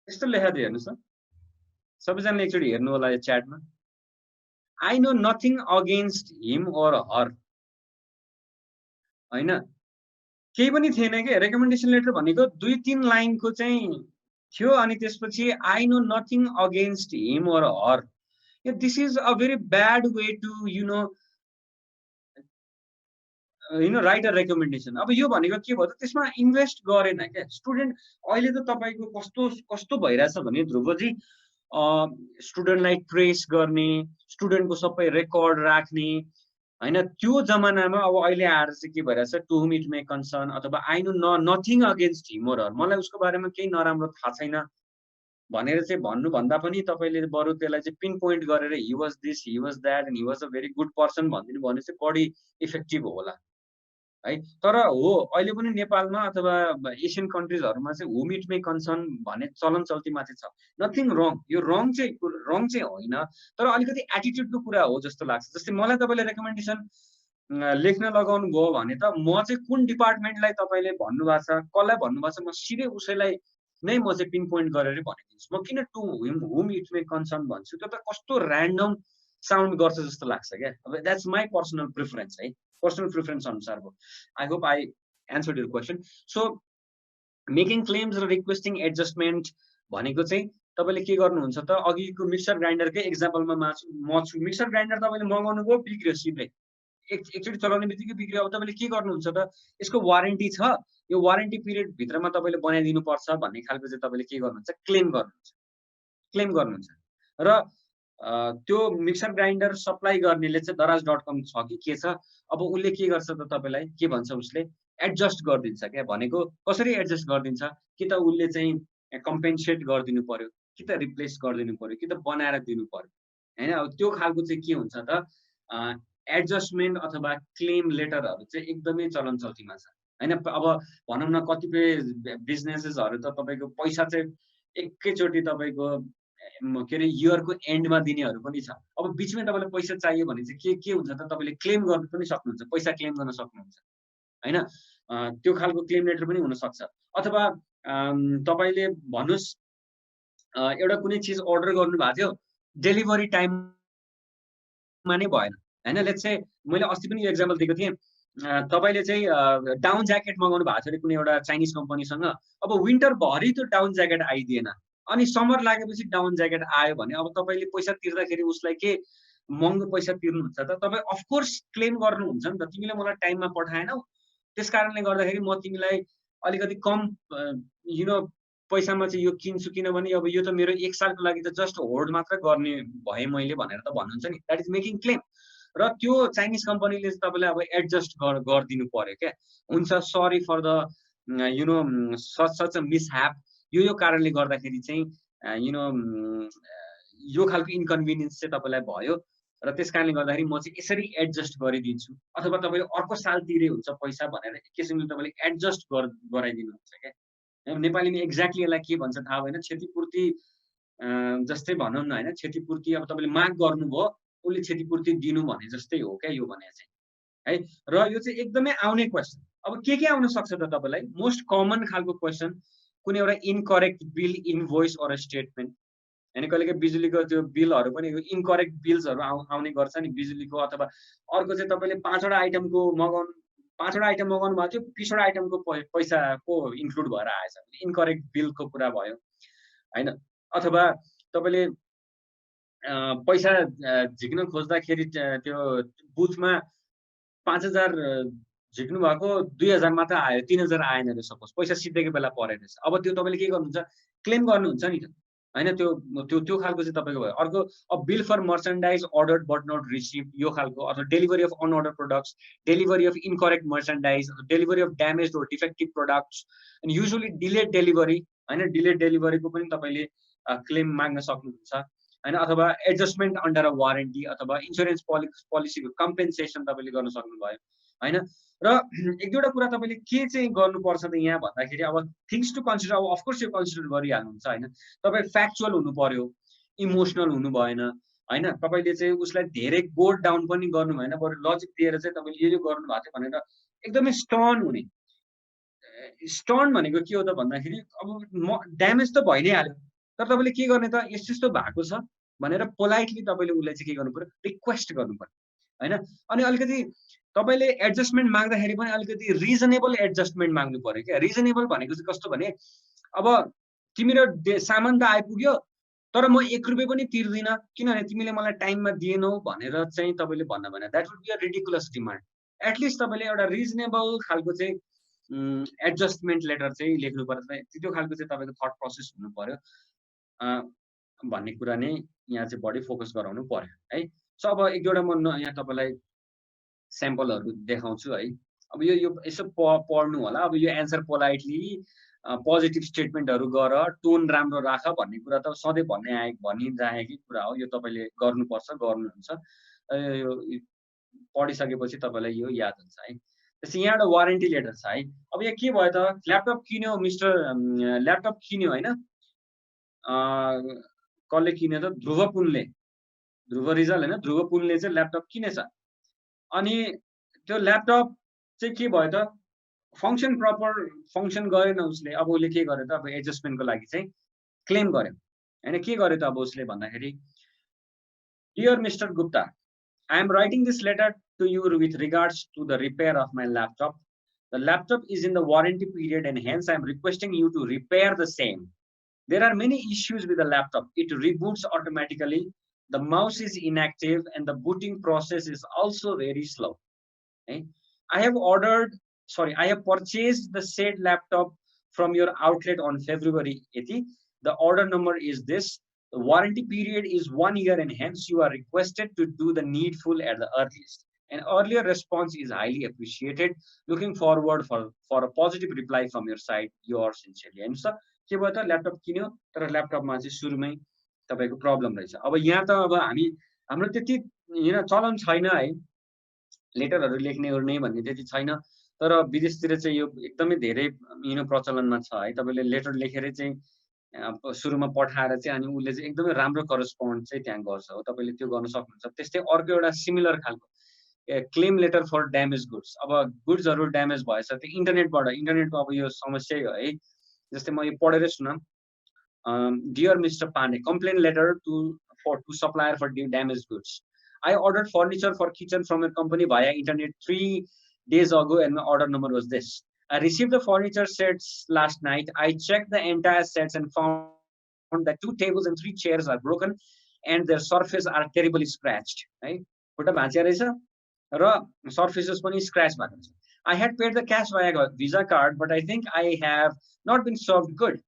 यस्तो लेखा थियो हेर्नुहोस् त, सबैजनाले एकचोटि हेर्नु होला यो च्याटमा। I know nothing against him or हर, होइन केही पनि थिएन के। रेकमेन्डेसन लेटर भनेको 2-3 लाइनको चाहिँ थियो, अनि त्यसपछि I know nothing against him or her. This is a very bad way to write a recommendation. अब यो भनेको के भयो त, त्यसमा इन्भेस्ट गरेन क्या स्टुडेन्ट। अहिले त तपाईँको कस्तो कस्तो भइरहेछ भने ध्रुवजी, स्टुडेन्टलाई ट्रेस गर्ने, स्टुडेन्टको सबै रेकर्ड राख्ने, होइन त्यो जमानामा अब अहिले आएर चाहिँ के भइरहेछ, to whom it may concern अथवा I know nothing against him or her, मलाई उसको बारेमा केही नराम्रो थाहा छैन भनेर चाहिँ भन्नुभन्दा पनि तपाईँले बरु त्यसलाई चाहिँ पिन पोइन्ट गरेर he was this, he was that, and he was a very good person भनिदिनु भने चाहिँ बढी इफेक्टिभ होला है। तर हो अहिले पनि नेपालमा अथवा एसियन कन्ट्रिजहरूमा चाहिँ हुम इट मे कन्सर्न भन्ने चलन चल्ती माथि छ। नथिङ रङ, यो रङ चाहिँ होइन, तर अलिकति एटिट्युडको कुरा हो जस्तो लाग्छ। जस्तै मलाई तपाईँले रेकमेन्डेसन लेख्न लगाउनु भयो भने त म चाहिँ कुन डिपार्टमेन्टलाई तपाईँले भन्नुभएको छ, कसलाई भन्नुभएको छ, म सिधै उसैलाई नै म चाहिँ पिन पोइन्ट गरेर भनिदिन्छु। म किन to whom it may concern भन्छु, त्यो त कस्तो ऱ्यान्डम साउन्ड गर्छ जस्तो लाग्छ क्या। अब द्याट्स माई पर्सनल प्रिफरेन्स है, पर्सनल प्रिफरेन्स अनुसारको। I hope I answered your question. So making claims र रिक्वेस्टिङ एडजस्टमेन्ट भनेको चाहिँ तपाईँले के गर्नुहुन्छ त, अघिको मिक्सर ग्राइन्डरकै एक्जाम्पलमा म छु। मिक्सर ग्राइन्डर तपाईँले मगाउनु भयो, बिग्रियो सिधै, एकचोटि चलाउने बित्तिकै बिग्रियो। अब तपाईँले के गर्नुहुन्छ त, यसको वारेन्टी छ, यो वारेन्टी पिरियड भित्रमा तपाईँले बनाइदिनु पर्छ भन्ने खालको चाहिँ तपाईँले के गर्नुहुन्छ, क्लेम गर्नुहुन्छ। र त्यो मिक्सर ग्राइन्डर सप्लाई गर्नेले चाहिँ दराज.com छ कि के छ, अब उसले के गर्छ त, तपाईँलाई के भन्छ, उसले एडजस्ट गरिदिन्छ क्या। भनेको कसरी एडजस्ट गरिदिन्छ, कि त उसले चाहिँ कम्पेन्सेट गरिदिनु पर्यो, कि त रिप्लेस गरिदिनु पर्यो, कि त बनाएर दिनु पर्यो, होइन। अब त्यो खालको चाहिँ के हुन्छ त, एडजस्टमेन्ट अथवा क्लेम लेटरहरू चाहिँ एकदमै चलन चल्तीमा छ, होइन। अब भनौँ न कतिपय बिजनेसेसहरू त तपाईँको पैसा चाहिँ एकैचोटि तपाईँको के अरे इयरको एन्डमा दिनेहरू पनि छ। अब बिचमा तपाईँलाई पैसा चाहियो भने चाहिँ के हुन्छ त, तपाईँले क्लेम गर्नु पनि सक्नुहुन्छ, पैसा क्लेम गर्न सक्नुहुन्छ, होइन। त्यो खालको क्लेम लेटर पनि हुनसक्छ। अथवा तपाईँले भन्नुहोस् एउटा कुनै चिज अर्डर गर्नुभएको थियो, डेलिभरी टाइममा नै भएन, होइन। लेट्स से मैले अस्ति पनि यो एक्जाम्पल दिएको थिएँ, तपाईँले चाहिँ डाउन ज्याकेट मगाउनु भएको थियो अरे कुनै एउटा चाइनिज कम्पनीसँग। अब विन्टरभरि त्यो डाउन ज्याकेट आइदिएन, अनि समर लागेपछि डाउन ज्याकेट आयो भने अब तपाईँले पैसा तिर्दाखेरि उसलाई के महँगो पैसा तिर्नुहुन्छ त, तपाईँ अफकोर्स क्लेम गर्नुहुन्छ नि त, तिमीले मलाई टाइममा पठाएनौ, त्यस कारणले गर्दाखेरि म तिमीलाई अलिकति कम पैसामा चाहिँ यो किन्छु, किनभने अब यो त मेरो 1 सालको लागि त जस्ट होल्ड मात्र गर्ने भए मैले भनेर त भन्नुहुन्छ नि, द्याट इज मेकिङ क्लेम। र त्यो चाइनिज कम्पनीले चाहिँ तपाईँलाई अब एडजस्ट गरिदिनु पर्यो क्या। हुन्छ, sorry for the such a mishap, यो कारणले गर्दाखेरि चाहिँ यो खालको इन्कन्भिनियन्स चाहिँ तपाईँलाई भयो, र त्यस कारणले गर्दाखेरि म चाहिँ यसरी एडजस्ट गरिदिन्छु। अथवा तपाईँले अर्को साल तिरे हुन्छ पैसा भनेर एक किसिमले तपाईँले एडजस्ट गराइदिनुहुन्छ क्या। नेपालीमा एक्ज्याक्टली यसलाई के भन्छ थाहा भएन, क्षतिपूर्ति जस्तै भनौँ न, होइन। क्षतिपूर्ति अब तपाईँले माग गर्नुभयो, उसले क्षतिपूर्ति दिनु भने जस्तै हो क्या यो भने चाहिँ है। र यो चाहिँ एकदमै आउने क्वेसन। अब के आउन सक्छ त तपाईँलाई, मोस्ट कमन खालको क्वेसन, कुनै एउटा incorrect bill, invoice or statement, होइन। कहिलेकाहीँ बिजुलीको त्यो बिलहरू पनि इनकरेक्ट बिल्सहरू आउने गर्छ नि बिजुलीको। अथवा अर्को चाहिँ तपाईँले 5वटा आइटम मगाउनु भएको थियो, 20वटा आइटमको पैसा को इन्क्लुड भएर आएछ, इनकरेक्ट बिलको कुरा भयो, होइन। अथवा तपाईँले पैसा झिक्न खोज्दाखेरि त्यो बुथमा 5000 झिक्नु भएको 2000 मात्र आयो, 3000 आएन अरे, सपोज पैसा सिद्धेको बेला परेन। अब त्यो तपाईँले के गर्नुहुन्छ, क्लेम गर्नुहुन्छ नि त, होइन। त्यो खालको चाहिँ तपाईँको भयो। अर्को, a bill for merchandise ordered but not receive, यो खालको। अथवा delivery of unorder products, delivery of incorrect merchandise, delivery of damage or defective products, and usually delayed delivery, होइन। डिलेड डेलिभरीको पनि तपाईँले क्लेम माग्न सक्नुहुन्छ, होइन। अथवा एडजस्टमेन्ट अन्डर अ वारेन्टी, अथवा इन्सुरेन्स पोलिसीको कम्पेन्सेसन तपाईँले गर्न सक्नुभयो, होइन। र एक दुईवटा कुरा तपाईँले के चाहिँ गर्नुपर्छ त यहाँ भन्दाखेरि, अब थिङ्स टु कन्सिडर, अब अफकोर्स यो कन्सिडर गरिहाल्नुहुन्छ, होइन। तपाईँ फ्याक्चुअल हुनु पर्यो, इमोसनल हुनु भएन, होइन। तपाईँले चाहिँ उसलाई धेरै बोर्ड डाउन पनि गर्नु भएन, बरु लजिक दिएर चाहिँ तपाईँले यो गर्नुभएको थियो भनेर एकदमै स्टर्न हुने। स्टर्न भनेको के हो त भन्दाखेरि, अब ड्यामेज त भइ नै हाल्यो, तर तपाईँले के गर्ने त यस्तो यस्तो भएको छ भनेर पोलाइटली तपाईँले उसलाई चाहिँ के गर्नु पर्यो रिक्वेस्ट गर्नु पर्यो हैन अनि अलिकति तपाईँले एडजस्टमेन्ट माग्दाखेरि पनि अलिकति रिजनेबल एडजस्टमेन्ट माग्नु पर्यो क्या रिजनेबल भनेको चाहिँ कस्तो भने अब तिम्रो सामान त आइपुग्यो तर म 1 रुपैयाँ पनि तिर्दिन किनभने तिमीले मलाई टाइममा दिएनौ भनेर चाहिँ तपाईँले भन्नु भएन that would be a ridiculous demand at least तपाईँले एउटा रिजनेबल खालको चाहिँ एडजस्टमेन्ट लेटर चाहिँ लेख्नु पर्छ त्यो खालको चाहिँ तपाईँको थट प्रोसेस हुनु पर्यो भन्ने कुरा नै यहाँ चाहिँ बढी फोकस गराउनु पर्यो है सो अब एक दुईवटा म यहाँ तपाईँलाई स्याम्पलहरू देखाउँछु है अब यो यसो पढ्नु होला अब यो एन्सर पोलाइटली पोजिटिभ स्टेटमेन्टहरू गर टोन राम्रो राख भन्ने कुरा त सधैँ भनिरहेकै कुरा हो यो तपाईँले गर्नुपर्छ गर्नुहुन्छ यो पढिसकेपछि तपाईँलाई यो याद हुन्छ है त्यसै यहाँ एउटा वारेन्टी लेटर छ है अब यहाँ के भयो त ल्यापटप किन्यो मिस्टर ल्यापटप किन्यो हैन कसले किन्यो त ध्रुव रिजाल हैन ध्रुव पुनले चाहिँ ल्यापटप किनेछ अनि त्यो ल्यापटप चाहिँ के भयो त फङ्सन प्रपर फङ्सन गरेन उसले अब उसले के गर्यो त अब एडजस्टमेन्टको लागि चाहिँ क्लेम गर्यो हैन के गर्यो त अब उसले भन्दाखेरि dear mister Gupta I am writing this letter to you with regards to the repair of my laptop. The laptop is in the warranty period and hence I am requesting you to repair the same. There are many issues with the laptop. It reboots automatically. The mouse is inactive and the booting process is also very slow. Okay? I have purchased the said laptop from your outlet on February 80. The order number is this. The warranty period is 1 year and hence you are requested to do the needful at the earliest. An earlier response is highly appreciated. Looking forward for a positive reply from your side. Yours sincerely. And so, के भयो त laptop किन्यो तर ल्यापटपमा चाहिँ सुरुमै तपाईको problem रहेछ अब यहाँ त अब हाम्रो त्यति चलन छैन है लेटरहरू लेख्ने गर्ने भन्ने त्यति छैन तर विदेशतिर चाहिँ यो एकदमै धेरै प्रचलनमा छ है तपाईले लेटर लेखेर चाहिँ सुरुमा पठाएर चाहिँ अनि उले चाहिँ एकदमै राम्रो करस्पोन्ड चाहिँ त्यहाँ गर्छ हो तपाईले त्यो गर्न सक्नुहुन्छ त्यस्तै अर्को एउटा सिमिलर खालको claim letter for damage goods अब गुड्सहरु ड्यामेज भएछ त्यो इन्टरनेटको अब यो समस्या हो है जस्तै म यो पढेर सुनाम dear mister Pandey complain letter to supplier for damage goods I ordered furniture for kitchen from your company via internet 3 days ago and my order number was this. I received the furniture sets last night. I checked the entire sets and found that 2 tables and 3 chairs are broken and their surfaces are terribly scratched. Right? र surfaces पनि scratch भएको छ. I had paid the cash via Visa card, but I think I have not been served good.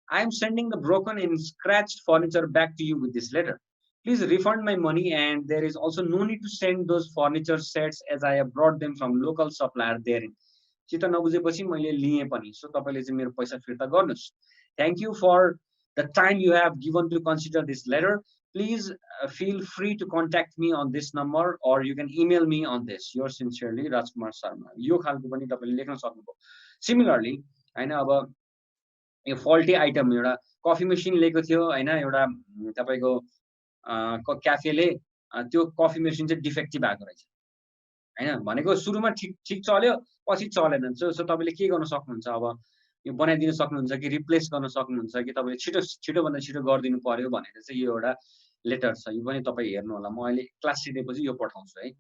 I am sending the broken and scratched furniture back to you with this letter. Please refund my money and there is also no need to send those furniture sets as I have brought them from local supplier therein. चित्त नबुझेपछि मैले लिए पनि so तपाईले चाहिँ मेरो पैसा फिर्ता गर्नुस्. Thank you for the time you have given to consider this letter. Please feel free to contact me on this number or you can email me on this. Yours sincerely Rajkumar Sharma. यो खालको पनि तपाईले लेख्न सक्नुभयो. Similarly हैन अब यो faulty item एउटा कफी मेसिन लिएको थियो हैन एउटा तपाईको क्याफेले त्यो कफी मेसिन चाहिँ डिफेक्टिभ भएको रहेछ हैन भनेको सुरुमा ठीक चल्यो पछि चलेन सो तपाईले के गर्न सक्नुहुन्छ अब यो बनाइदिन सक्नुहुन्छ कि रिप्लेस गर्न सक्नुहुन्छ कि तपाईले छिटो भन्दा छिटो गरिदिनु पर्यो भनेर चाहिँ यो एउटा लेटर छ यो पनि तपाई हेर्नु होला म अहिले क्लास सिधेपछि यो पठाउँछु है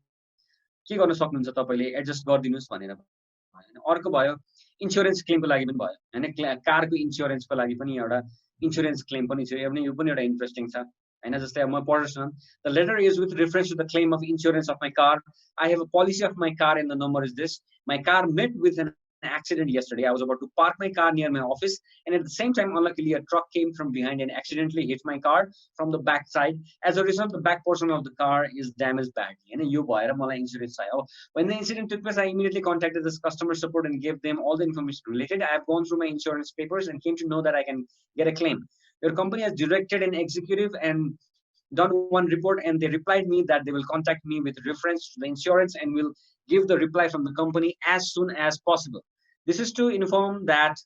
के गर्न सक्नुहुन्छ तपाईले एडजस्ट गरिदिनुस् भनेर हैन अर्को भयो इन्स्योरेन्स क्लेमको लागि पनि भयो हैन कारको इन्स्योरेन्सको लागि पनि एउटा इन्स्योरेन्स क्लेम पनि छ यो पनि एउटा इन्ट्रेस्टिङ छ हैन जस्तै म पढ्छु the letter is with reference to the claim of insurance of my car. I have a policy of my car and the number is this. My car met with an accident yesterday. I was about to park my car near my office and at the same time unluckily a truck came from behind and accidentally hit my car from the back side. As a result the back portion of the car is damaged badly and yo bhayera malai insurance chahiyo. When the incident took place I immediately contacted this customer support and gave them all the information related. I have gone through my insurance papers and came to know that I can get a claim. Your company has directed an executive and done one report and they replied me that they will contact me with reference to the insurance and will give the reply from the company as soon as possible. This is to inform that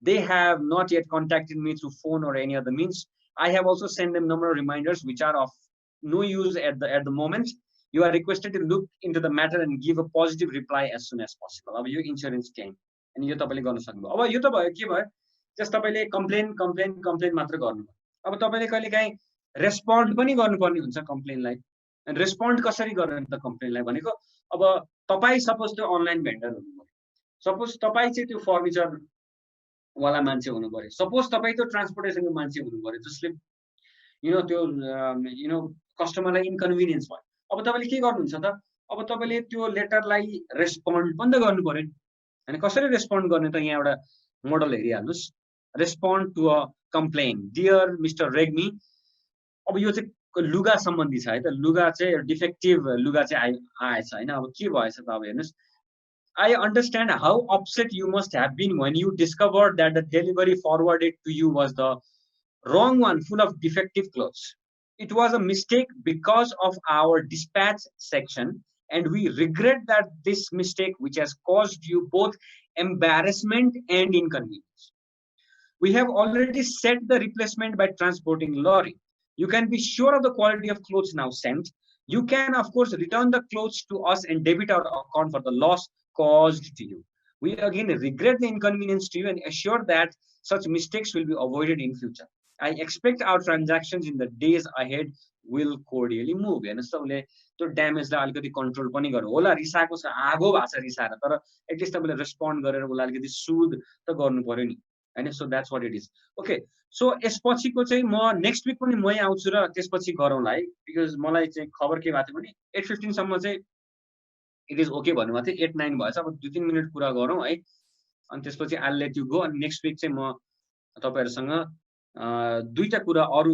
they have not yet contacted me through phone or any other means. I have also sent them number of reminders which are of no use at the moment. You are requested to look into the matter and give a positive reply as soon as possible. अब यो insurance claim अनि यो तपाईले गर्न सक्नुभयो अब यो त भयो के भयो जस्ट तपाईले कम्प्लेन मात्र गर्नु अब तपाईँले कहिलेकाहीँ रेस्पोन्ड पनि गर्नुपर्ने हुन्छ कम्प्लेनलाई। रेस्पोन्ड कसरी गर्ने त कम्प्लेनलाई भनेको, अब तपाईँ सपोज त्यो अनलाइन भेन्डर हुनुभयो, सपोज तपाईँ चाहिँ त्यो फर्निचर वाला मान्छे हुनु पर्यो, सपोज तपाईँ त्यो ट्रान्सपोर्टेसनको मान्छे हुनु पर्यो जसले त्यो कस्टमरलाई इन्कन्भिनियन्स भयो। अब तपाईँले के गर्नुहुन्छ त, अब तपाईँले त्यो लेटरलाई रेस्पोन्ड पनि त गर्नु पर्यो नि होइन। कसरी रेस्पोन्ड गर्ने त, यहाँ एउटा मोडल हेरिहाल्नुहोस्। Respond to a complain, dear mister Regmi. अब यो चाहिँ लुगा सम्बन्धी छ है त, लुगा चाहिँ डिफेक्टिभ लुगा चाहिँ आएछ होइन। अब के भएछ त, अब हेर्नुहोस्, I understand how upset you must have been when you discovered that the delivery forwarded to you was the wrong one, full of defective clothes. It was a mistake because of our dispatch section, and we regret that this mistake, which has caused you both embarrassment and inconvenience. We have already set the replacement by transporting lorry. You can be sure of the quality of clothes now sent. You can, of course, return the clothes to us and debit our account for the loss caused to you. We again regret the inconvenience to you and assure that such mistakes will be avoided in future. I expect our transactions in the days ahead will cordially move. हेर्नुहोस् त, उसले त्यो ड्यामेजलाई अलिकति control पनि गर्नु होला, रिसाएको छ, आगो भएको छ रिसाएर, तर एटलिस्ट तपाईँले रेस्पोन्ड गरेर उसलाई अलिकति सुध त गर्नु पर्यो नि होइन। So that's what it is. Okay, so यसपछिको चाहिँ म नेक्स्ट विक पनि मै आउँछु र त्यसपछि गरौँला है, बिकज मलाई चाहिँ खबर के भएको थियो भने 8:15 सम्म चाहिँ इट इज ओके भन्नुभएको थियो, 8-9 भएछ। अब 2-3 मिनट कुरा गरौँ है, अनि त्यसपछि आई लेट यु गो। अनि नेक्स्ट विक चाहिँ म तपाईँहरूसँग दुईटा कुरा अरू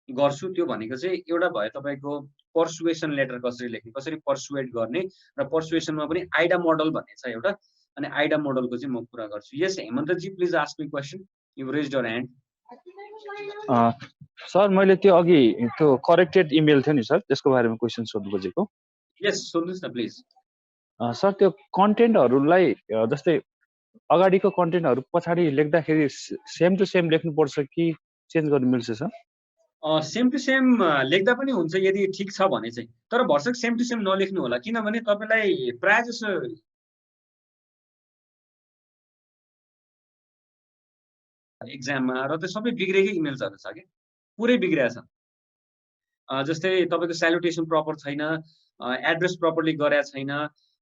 गर्छु। त्यो भनेको चाहिँ एउटा भयो तपाईँको पर्सुएसन लेटर कसरी लेख्ने, कसरी पर्सुएट गर्ने, र पर्सुएसनमा पनि आइडा मोडल भन्ने छ एउटा, अनि आइडा मोडलको चाहिँ म कुरा गर्छु। यस हेमन्तजी, please ask me question, you raised your hand. Sir मैले त्यो अघि त्यो करेक्टेड इमेल थियो नि सर, त्यसको बारेमा क्वेसन सोध्नु खोजेको। यस, सोध्नुहोस् न प्लिज। सर त्यो कन्टेन्टहरूलाई जस्तै अगाडिको कन्टेन्टहरू पछाडि लेख्दाखेरि सेम टु सेम लेख्नुपर्छ कि चेन्ज गर्नु मिल्छ सर? सेम टु सेम लेख्दा पनि हुन्छ यदि ठिक छ भने चाहिँ, तर भर्सक सेम टु सेम नलेख्नु होला, किनभने तपाईँलाई प्रायः जसो एक्जाममा र त्यो सबै बिग्रेकै इमेल्सहरू छ कि, पुरै बिग्रेको छ। जस्तै तपाईँको स्यालुटेसन प्रपर छैन, एड्रेस प्रपरली गरेको छैन,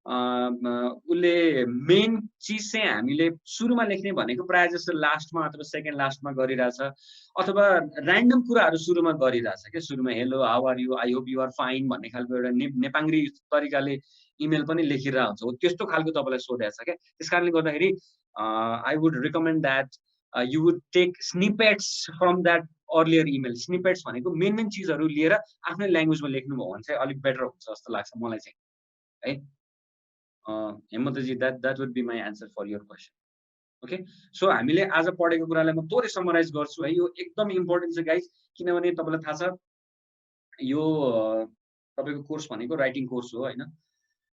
उसले मेन चिज चाहिँ हामीले सुरुमा लेख्ने भनेको प्रायः जस्तो लास्टमा अथवा सेकेन्ड लास्टमा गरिरहेछ, अथवा ऱ्यान्डम कुराहरू सुरुमा गरिरहेछ क्या। सुरुमा hello, how are you, I hope you are fine भन्ने खालको एउटा नेपाङ्ग्री तरिकाले इमेल पनि लेखिरहेको हुन्छ, हो त्यस्तो खालको तपाईँलाई सोधेको छ क्या। त्यस कारणले गर्दाखेरि I would recommend that you would take snippets from that earlier email. Snippets भनेको मेन चीजहरु लिएर आफ्नै ल्याङ्ग्वेजमा लेख्नु भयो भने चाहिँ अलिक बेटर हुन्छ जस्तो लाग्छ मलाई चाहिँ है। हेमन्तजी, that would be my answer for your question. Okay, so हामीले आज पढेको कुरालाई म थोरै समराइज गर्छु है। यो एकदम इम्पोर्टेन्ट छ गाइस, किनभने तपाईलाई थाहा छ यो तपाईको कोर्स भनेको राइटिङ कोर्स हो हैन।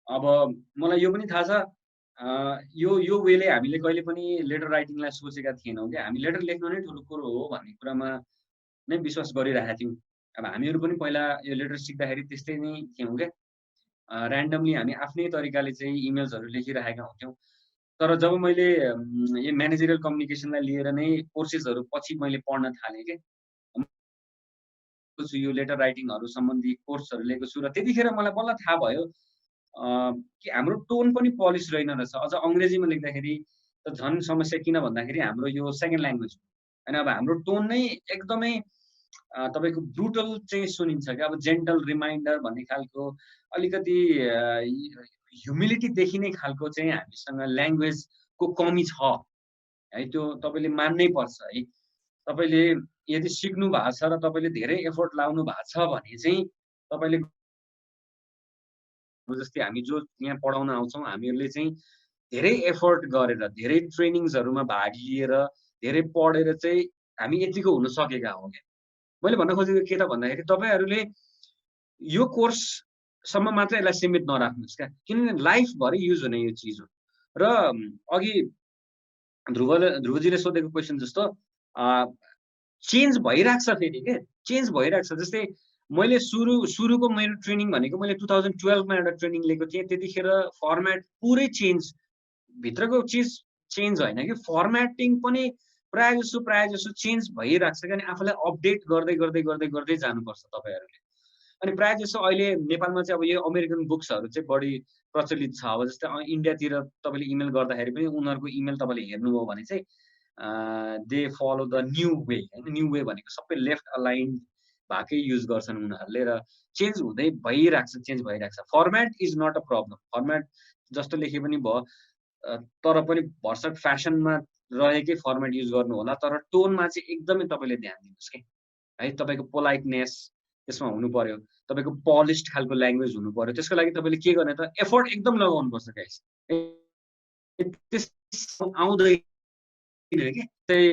अब मलाई यो पनि थाहा छ यो वेले हामीले कहिले पनि लेटर राइटिङलाई सोचेका थिएनौँ क्या। हामी लेटर लेख्नु नै ठुलो कुरो हो भन्ने कुरामा नै विश्वास गरिरहेका थियौँ। अब हामीहरू पनि पहिला यो लेटर सिक्दाखेरि त्यस्तै नै थियौँ क्या। ऱ्यान्डमली हामी आफ्नै तरिकाले चाहिँ इमेल्सहरू लेखिरहेका हुन्थ्यौँ। तर जब मैले यो म्यानेजरियल कम्युनिकेसनलाई लिएर नै कोर्सेसहरू पछि मैले पढ्न थालेँ के, यो लेटर राइटिङहरू सम्बन्धी कोर्सहरू लिएको छु र त्यतिखेर मलाई बल्ल थाहा भयो कि हाम्रो टोन पनि पलिस रहेन रहेछ। अझ अङ्ग्रेजीमा लेख्दाखेरि त झन् समस्या, किन भन्दाखेरि हाम्रो यो सेकेन्ड ल्याङ्ग्वेज होइन। अब हाम्रो टोन नै एकदमै तपाईको ब्रुटल चाहिँ सुनिन्छ क्या। अब जेन्टल रिमाइन्डर भन्ने खालको अलिकति ह्युमिलिटी देखिने खालको चाहिँ हामीसँग ल्याङ्ग्वेजको कमी छ है। त्यो तपाईँले मान्नै पर्छ है। तपाईँले यदि सिक्नु भएको छ र तपाईँले धेरै एफोर्ट लाउनु भएको छ भने चाहिँ तपाईँले, जस्तै हामी जो यहाँ पढाउन आउँछौँ हामीहरूले चाहिँ धेरै एफोर्ट गरेर धेरै ट्रेनिङ्सहरूमा भाग लिएर धेरै पढेर चाहिँ हामी यतिको हुन सकेका हौँ क्या। मैले भन्न खोजेको के त भन्दाखेरि तपाईँहरूले यो कोर्ससम्म मात्र यसलाई सीमित नराख्नुहोस् क्या, किनभने लाइफभरि युज हुने यो चिज हो। र अघि ध्रुवजीले सोधेको क्वेसन जस्तो चेन्ज भइरहेको छ फेरि के, चेन्ज भइरहेको छ। जस्तै मैले सुरुको मेरो ट्रेनिङ भनेको मैले 2012 मा एउटा ट्रेनिङ लिएको थिएँ। त्यतिखेर फर्मेट पुरै चेन्ज, भित्रको चिज चेन्ज होइन कि फर्मेटिङ पनि प्रायः जसो चेन्ज भइरहेको छ कि आफूलाई अपडेट गर्दै गर्दै गर्दै गर्दै जानुपर्छ तपाईँहरूले। अनि प्रायः जसो अहिले नेपालमा चाहिँ अब यो अमेरिकन बुक्सहरू चाहिँ बढी प्रचलित छ। अब जस्तै इन्डियातिर तपाईँले इमेल गर्दाखेरि पनि उनीहरूको इमेल तपाईँले हेर्नुभयो भने चाहिँ they follow the new way होइन। न्यू वे भनेको सबै लेफ्ट अलाइन भएकै युज गर्छन् उनीहरूले र चेन्ज हुँदै भइरहेको छ, चेन्ज भइरहेको छ। Format is not a problem, format जस्तो लेखे पनि भयो, तर पनि भर्सक फ्यासनमा रहेकै फर्मेट युज गर्नु होला, तर टोनमा चाहिँ एकदमै तपाईँले ध्यान दिनुहोस् कि है। तपाईँको पोलाइटनेस त्यसमा हुनु पर्यो, तपाईँको पलिस्ड खालको ल्याङ्ग्वेज हुनु पर्यो। त्यसको लागि तपाईँले के गर्ने त एफोर्ट एकदम लगाउनुपर्छ गाइस। त्यस आउँदैन कि त्यही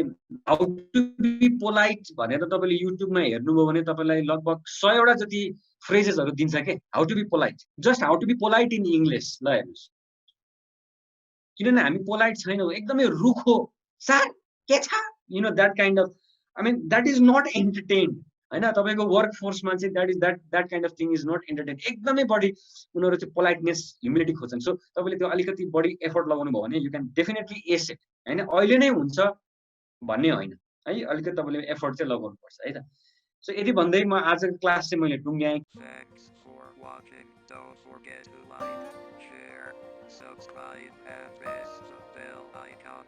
हाउ टु बी पोलाइट भनेर तपाईँले युट्युबमा हेर्नुभयो भने तपाईँलाई लगभग 100 जति फ्रेजेसहरू दिन्छ के how to be polite, just how to be polite in English. ल हेर्नुहोस्, किनभने हामी पोलाइट छैनौँ, एकदमै रुखो सर के छ that kind of, I mean that is not entertain होइन। तपाईँको वर्क फोर्समा चाहिँ that kind of thing is not entertain. एकदमै बढी उनीहरू चाहिँ पोलाइटनेस ह्युमिलिटी खोज्छन्। सो तपाईँले त्यो अलिकति बढी एफोर्ट लगाउनु भयो भने you can definitely S it होइन। अहिले नै हुन्छ भन्ने होइन है, अलिकति तपाईँले एफोर्ट चाहिँ लगाउनुपर्छ है त। सो यदि भन्दै म आजको क्लास चाहिँ मैले टुङ्ग्याएँ। Thanks for watching. Don't forget to like, share, subscribe, and press the bell icon.